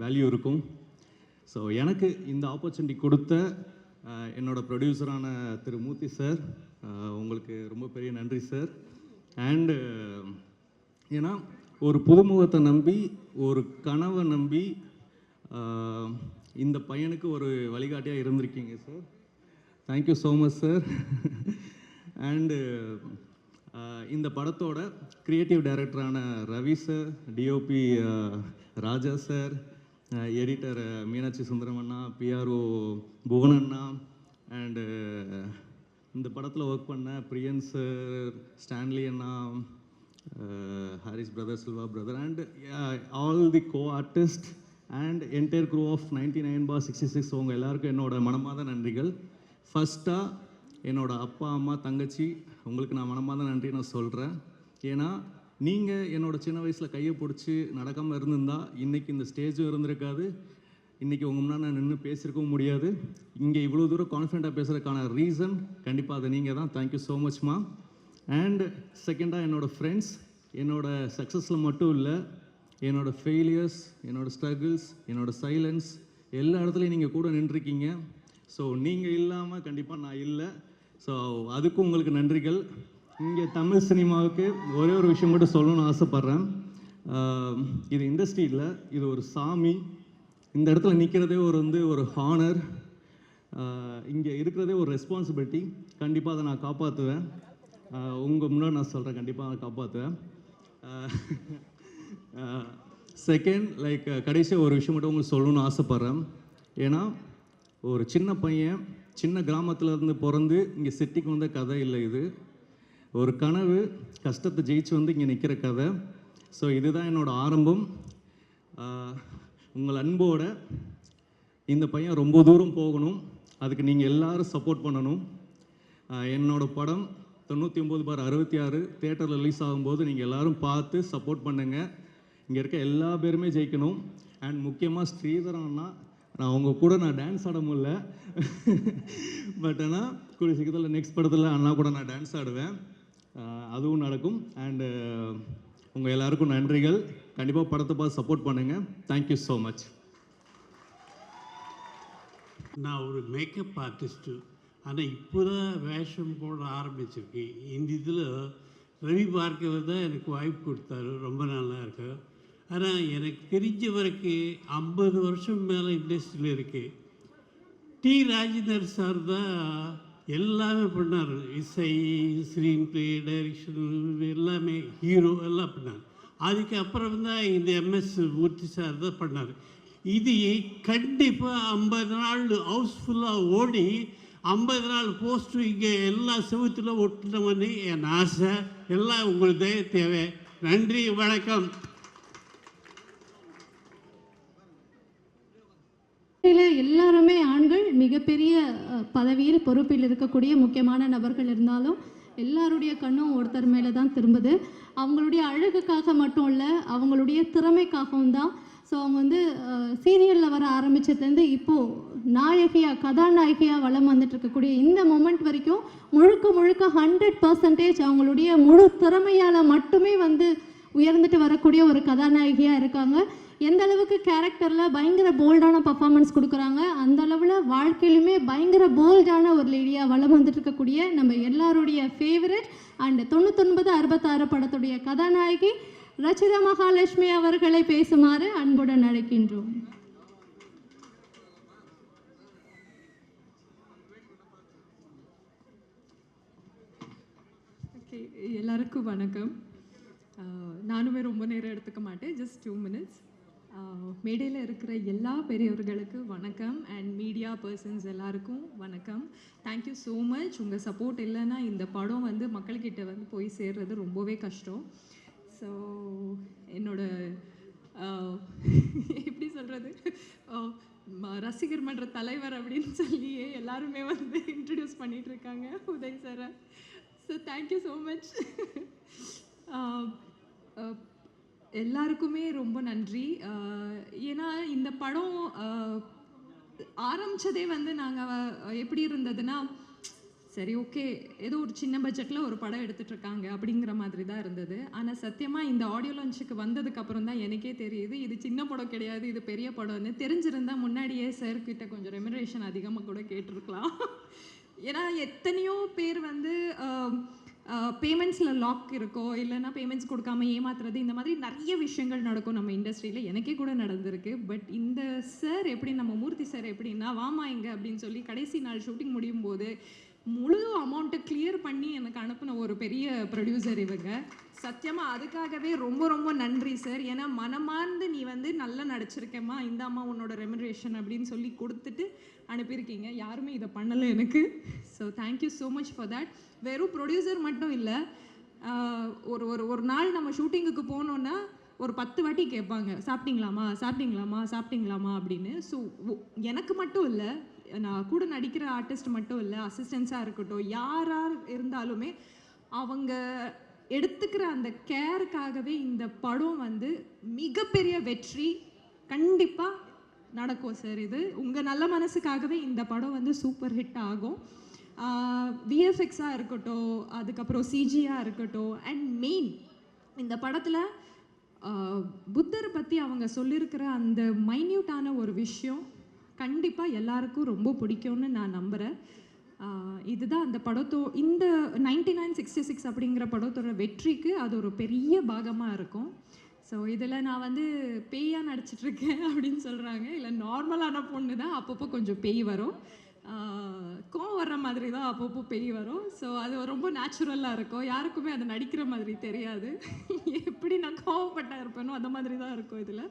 வேல்யூ இருக்கும். ஸோ எனக்கு இந்த ஆப்பர்ச்சுனிட்டி கொடுத்த என்னோடய ப்ரொடியூசரான திரு மூர்த்தி சார், உங்களுக்கு ரொம்ப பெரிய நன்றி சார். அண்டு ஏன்னா ஒரு புதுமுகத்தை நம்பி, ஒரு கனவை நம்பி இந்த பையனுக்கு ஒரு வழிகாட்டியாக இருந்திருக்கீங்க sir. Thank you so much sir. And இந்த படத்தோட க்ரியேட்டிவ் டைரக்டரான Ravi sir, DOP Raja sir, editor Meenakshi சுந்தரமண்ணா, பிஆர்ஓ புவனண்ணா, அண்டு இந்த படத்தில் ஒர்க் பண்ண பிரியன் சார், ஸ்டான்லி அண்ணா, Harris brother, Silva brother, and all the co-artist and entire crew of 99/66 உங்கள் எல்லாருக்கும் என்னோட மனமார்ந்த நன்றிகள். ஃபஸ்ட்டாக என்னோடய அப்பா அம்மா தங்கச்சி உங்களுக்கு நான் மனமார்ந்த நன்றி நான் சொல்கிறேன். ஏன்னா நீங்கள் என்னோடய சின்ன வயசில் கையை பிடிச்சி நடக்காமல் இருந்திருந்தால் இன்றைக்கி இந்த ஸ்டேஜும் இருந்திருக்காது, இன்றைக்கி உங்கள் முன்னாடி நான் நின்று பேசியிருக்கவும் முடியாது. இங்கே இவ்வளோ தூரம் கான்ஃபிடெண்ட்டாக பேசுகிறதுக்கான ரீசன் கண்டிப்பாக அது நீங்கள் தான். Thank you so மச்மா. அண்ட் செகண்டாக என்னோடய ஃப்ரெண்ட்ஸ், என்னோடய சக்ஸஸில் மட்டும் இல்லை, என்னோடய ஃபெயிலியர்ஸ், என்னோடய ஸ்ட்ரகிள்ஸ், என்னோடய சைலன்ஸ், எல்லா இடத்துலையும் நீங்கள் கூட நின்றுருக்கீங்க. ஸோ நீங்கள் இல்லாமல் கண்டிப்பாக நான் இல்லை. ஸோ அதுக்கும் உங்களுக்கு நன்றிகள். இங்கே தமிழ் சினிமாவுக்கு ஒரே ஒரு விஷயம் மட்டும் சொல்லணும்னு ஆசைப்பட்றேன். இது இண்டஸ்ட்ரி இல்லை, இது ஒரு சாமி. இந்த இடத்துல நிற்கிறதே ஒரு ஹானர், இங்கே இருக்கிறதே ஒரு ரெஸ்பான்சிபிலிட்டி. கண்டிப்பாக அதை நான் காப்பாற்றுவேன். உங்கள் முன்னாடி நான் சொல்கிறேன், கண்டிப்பாக அதை காப்பாற்றுவேன். செகண்ட், கடைசியாக ஒரு விஷயம் மட்டும் உங்களுக்கு சொல்லணும்னு ஆசைப்பட்றேன். ஏன்னா ஒரு சின்ன பையன் சின்ன கிராமத்தில் இருந்து பிறந்து இங்கே சிட்டிக்கு வந்த கதை இல்லை, இது ஒரு கனவு, கஷ்டத்தை ஜெயிச்சு வந்து இங்கே நிற்கிற கதை. ஸோ இதுதான் என்னோடய ஆரம்பம். உங்கள் அன்போட இந்த பையன் ரொம்ப தூரம் போகணும், அதுக்கு நீங்கள் எல்லோரும் சப்போர்ட் பண்ணணும். என்னோடய படம் 99/66 தேட்டரில் ரிலீஸ் ஆகும்போது நீங்கள் எல்லோரும் பார்த்து சப்போர்ட் பண்ணுங்கள். இங்கே இருக்க எல்லா பேருமே ஜெயிக்கணும். அண்ட் முக்கியமாக ஸ்ரீதரன்னா, நான் அவங்க கூட நான் டான்ஸ் ஆட முடியல, பட் ஆனால் கூடிய சீக்கிரத்தில் நெக்ஸ்ட் படத்தில் அண்ணா கூட நான் டான்ஸ் ஆடுவேன், அதுவும் நடக்கும். அண்டு உங்கள் எல்லாருக்கும் நன்றிகள். கண்டிப்பாக படத்தை பார்த்து சப்போர்ட் பண்ணுங்கள். Thank you so much. நான் ஒரு மேக்கப் ஆர்டிஸ்ட்டு, ஆனால் இப்போ தான் வேஷம் போட ஆரம்பிச்சிருக்கேன். இந்த இதில் ரவி பார்க்கவர் தான் எனக்கு வாய்ப்பு கொடுத்தாரு, ரொம்ப நல்லா இருக்கு. ஆனால் எனக்கு தெரிஞ்ச வரைக்கும் 50 வருஷம் மேலே இண்டஸ்ட்ரியில் இருக்கேன். டி ராஜேந்தர் சார் தான் எல்லாமே பண்ணார், இசை, ஸ்க்ரீன் ப்ளே, டைரக்ஷன், எல்லாமே ஹீரோ எல்லாம் பண்ணார். அதுக்கப்புறம் தான் இந்த MS மூர்த்தி சார் தான் பண்ணார். இது கண்டிப்பாக 50 நாள் ஹவுஸ்ஃபுல்லாக ஓடி 50 நாள் போஸ்ட்டு இங்கே எல்லா செவத்தில் ஒட்டினவன்னு என் ஆசை. எல்லாம் உங்களுக்கு தேவை. நன்றி, வணக்கம். எல்லாருமே ஆண்கள், மிகப்பெரிய பதவியில் பொறுப்பில் இருக்கக்கூடிய முக்கியமான நபர்கள் இருந்தாலும் எல்லாருடைய கண்ணும் ஒருத்தர் மேலே தான் திரும்புது. அவங்களுடைய அழகுக்காக மட்டும் இல்லை, அவங்களுடைய திறமைக்காகவும் தான். ஸோ அவங்க வந்து சீரியலில் வர ஆரம்பித்ததுலேருந்து இப்போது நாயகியாக, கதாநாயகியாக வளம் வந்துட்டு இருக்கக்கூடிய இந்த மொமெண்ட் வரைக்கும் முழுக்க 100% அவங்களுடைய முழு திறமையால் மட்டுமே வந்து உயர்ந்துட்டு வரக்கூடிய ஒரு கதாநாயகியாக இருக்காங்க. எந்த அளவுக்கு கேரக்டரில் பயங்கர போல்டான பர்ஃபார்மன்ஸ் கொடுக்குறாங்க, அந்த அளவில் வாழ்க்கையிலுமே பயங்கர போல்டான ஒரு லேடியாக வளம் வந்துட்டு இருக்கக்கூடிய நம்ம எல்லாருடைய ஃபேவரட் அண்ட் 99/66 படத்துடைய கதாநாயகி ரச்சிதா மகாலட்சுமி அவர்களை பேசுமாறு அன்புடன் அழைக்கின்றோம். ஓகே, எல்லாருக்கும் வணக்கம். நானுமே ரொம்ப நேரம் எடுத்துக்க மாட்டேன், ஜஸ்ட் 2 minutes. மேடையில் இருக்கிற எல்லா பெரியவர்களுக்கு வணக்கம் அண்ட் மீடியா பர்சன்ஸ் எல்லாருக்கும் வணக்கம். Thank you so much. உங்கள் சப்போர்ட் இல்லைன்னா இந்த படம் வந்து மக்கள்கிட்ட வந்து போய் சேர்றது ரொம்பவே கஷ்டம். ஸோ என்னோட எப்படி சொல்கிறது, ரசிகர் மன்ற தலைவர் அப்படின்னு சொல்லியே எல்லாருமே வந்து இன்ட்ரடியூஸ் பண்ணிட்டு இருக்காங்க உதய் சாரை. So thank you so much. எல்லாருக்குமே ரொம்ப நன்றி. ஏன்னா இந்த படம் ஆரம்பித்ததே வந்து நாங்கள் எப்படி இருந்ததுன்னா, சரி ஓகே ஏதோ ஒரு சின்ன பட்ஜெட்டில் ஒரு படம் எடுத்துகிட்ருக்காங்க அப்படிங்கிற மாதிரி தான் இருந்தது. ஆனால் சத்தியமாக இந்த ஆடியோ லான்ச்சுக்கு வந்ததுக்கப்புறம் தான் எனக்கே தெரியுது இது சின்ன படம் கிடையாது, இது பெரிய படம்னு. தெரிஞ்சிருந்தால் முன்னாடியே சார்கிட்ட கொஞ்சம் ரெமுனரேஷன் அதிகமாக கூட கேட்டிருக்கலாம். ஏன்னா எத்தனையோ பேர் வந்து பேமெண்ட்ஸில் லாக் இருக்கோ, இல்லைன்னா பேமெண்ட்ஸ் கொடுக்காம ஏமாத்துறது, இந்த மாதிரி நிறைய விஷயங்கள் நடக்கும் நம்ம இண்டஸ்ட்ரியில். எனக்கே கூட நடந்திருக்கு. பட் இந்த சார் எப்படி, நம்ம மூர்த்தி சார் எப்படின்னா, வாமா இங்கே அப்படின்னு சொல்லி கடைசி நாள் ஷூட்டிங் முடியும் போது முழு அமௌண்ட்டை கிளியர் பண்ணி எனக்கு அனுப்பின ஒரு பெரிய ப்ரொடியூசர் இவங்க. சத்தியமாக அதுக்காகவே ரொம்ப ரொம்ப நன்றி சார். ஏன்னா மனமார்ந்து நீ வந்து நல்லா நடிச்சிருக்கேம்மா, இந்தாம்மா உன்னோட ரெமுனரேஷன் அப்படின்னு சொல்லி கொடுத்துட்டு அனுப்பியிருக்கீங்க. யாருமே இதை பண்ணலை எனக்கு. So thank you so much for that. வெறும் ப்ரொடியூசர் மட்டும் இல்லை, ஒரு ஒரு ஒரு நாள் நம்ம ஷூட்டிங்குக்கு போனோன்னா ஒரு 10 வாட்டி கேட்பாங்க, சாப்பிட்டீங்களாமா சாப்பிட்டீங்களாமா சாப்பிட்டீங்களாமா அப்படின்னு. ஸோ எனக்கு மட்டும் இல்லை, நான் கூட நடிக்கிற ஆர்டிஸ்ட் மட்டும் இல்லை, அசிஸ்டன்ஸாக இருக்கட்டும், யாராக இருந்தாலுமே அவங்க எடுத்துக்கிற அந்த கேருக்காகவே இந்த படம் வந்து மிகப்பெரிய வெற்றி கண்டிப்பாக நடக்கும் சார். இது உங்கள் நல்ல மனசுக்காகவே இந்த படம் வந்து சூப்பர் ஹிட் ஆகும். விஎஃப்எக்ஸாக இருக்கட்டும், அதுக்கப்புறம் சிஜியாக இருக்கட்டும், அண்ட் மெயின் இந்த படத்தில் புத்தரை பற்றி அவங்க சொல்லியிருக்கிற அந்த மைன்யூட்டான ஒரு விஷயம் கண்டிப்பாக எல்லாருக்கும் ரொம்ப பிடிக்கும்னு நான் நம்புகிறேன். இதுதான் அந்த இந்த 9966 அப்படிங்கிற படத்தோட வெற்றிக்கு அது ஒரு பெரிய பாகமாக இருக்கும். ஸோ இதில் நான் வந்து பேயாக நடிச்சிட்ருக்கேன் அப்படின்னு சொல்கிறாங்க. இல்லை நார்மலான பொண்ணு தான், அப்பப்போ கொஞ்சம் பேய் வரும், கோவம் வர்ற மாதிரி தான் அப்பப்போ பேய் வரும். ஸோ அது ரொம்ப நேச்சுரலாக இருக்கும், யாருக்குமே அது நடிக்கிற மாதிரி தெரியாது. எப்படி நான் கோவப்பட்டா இருப்பேனோ அந்த மாதிரி தான் இருக்கும் இதில்.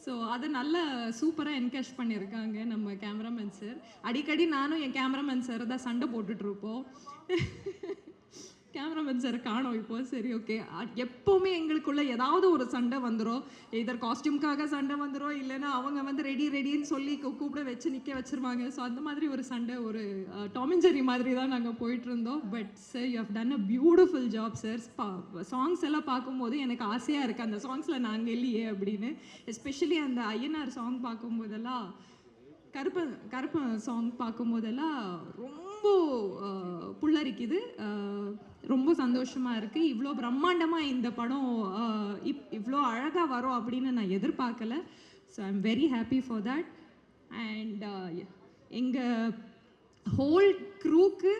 ஸோ அதை நல்லா சூப்பராக என்கேஷ் பண்ணியிருக்காங்க நம்ம கேமராமேன் சார். அடிக்கடி நானும் என் கேமராமேன் சார் தான் சண்டை போட்டுட்ருப்போம். கேமராமேன் சார் காணோம் இப்போ. சரி ஓகே, எப்போவுமே எங்களுக்குள்ளே ஏதாவது ஒரு சண்டை வந்துடும். இதர் காஸ்டியூம்காக சண்டை வந்துடும், இல்லைன்னா அவங்க வந்து ரெடின்னு சொல்லி கூப்பிட வச்சு நிற்க வச்சுருவாங்க. ஸோ அந்த மாதிரி ஒரு சண்டை, ஒரு டாம் அண்ட் ஜெர்ரி மாதிரி தான் நாங்கள் போயிட்டுருந்தோம். But sir you have done a beautiful job sir. Songs எல்லாம் பார்க்கும்போது எனக்கு ஆசையாக இருக்குது அந்த சாங்ஸில் நாங்கள் இல்லையே அப்படின்னு. எஸ்பெஷலி அந்த ஐயனார் சாங் பார்க்கும்போதெல்லாம், கருப்பன் சாங் பார்க்கும்போதெல்லாம் ரொம்ப புல்லரிக்குது, ரொம்ப சந்தோஷமாக இருக்குது. இவ்வளோ பிரம்மாண்டமாக இந்த படம் இவ்வளோ அழகாக வரும் அப்படின்னு நான் எதிர்பார்க்கல. So I am very happy for that. And எங்கள் ஹோல் க்ரூக்கு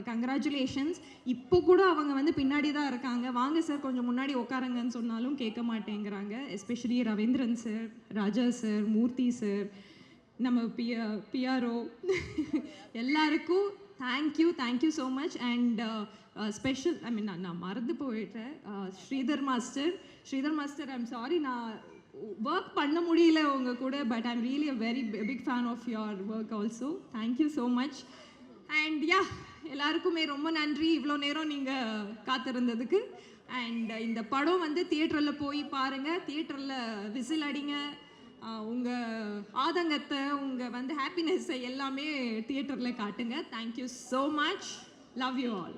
கங்க்ராச்சுலேஷன்ஸ். இப்போ கூட அவங்க வந்து பின்னாடி தான் இருக்காங்க, வாங்க சார் கொஞ்சம் முன்னாடி உட்காருங்கன்னு சொன்னாலும் கேட்க மாட்டேங்கிறாங்க. Especially Ravindran sir, Raja sir, Murthy sir, நம்ம பிஆர்ஓ எல்லாருக்கும் thank you so much. And special நான் மறந்து போயிட்டேன், ஸ்ரீதர் மாஸ்டர் ஐம் சாரி, நான் ஒர்க் பண்ண முடியல உங்கள் கூட. But I'm really a very big fan of your work also. Thank you so much. And எல்லாருக்குமே ரொம்ப நன்றி இவ்வளோ நேரம் நீங்கள் காத்திருந்ததுக்கு. அண்ட் இந்த படம் வந்து தியேட்டரில் போய் பாருங்கள், தியேட்டரில் விசில் அடிங்க, உங்கள் ஆதங்கத்தை, உங்கள் வந்து ஹாப்பினஸ்ஸை எல்லாமே தியேட்டரில் காட்டுங்க. Thank you so much. Love you all.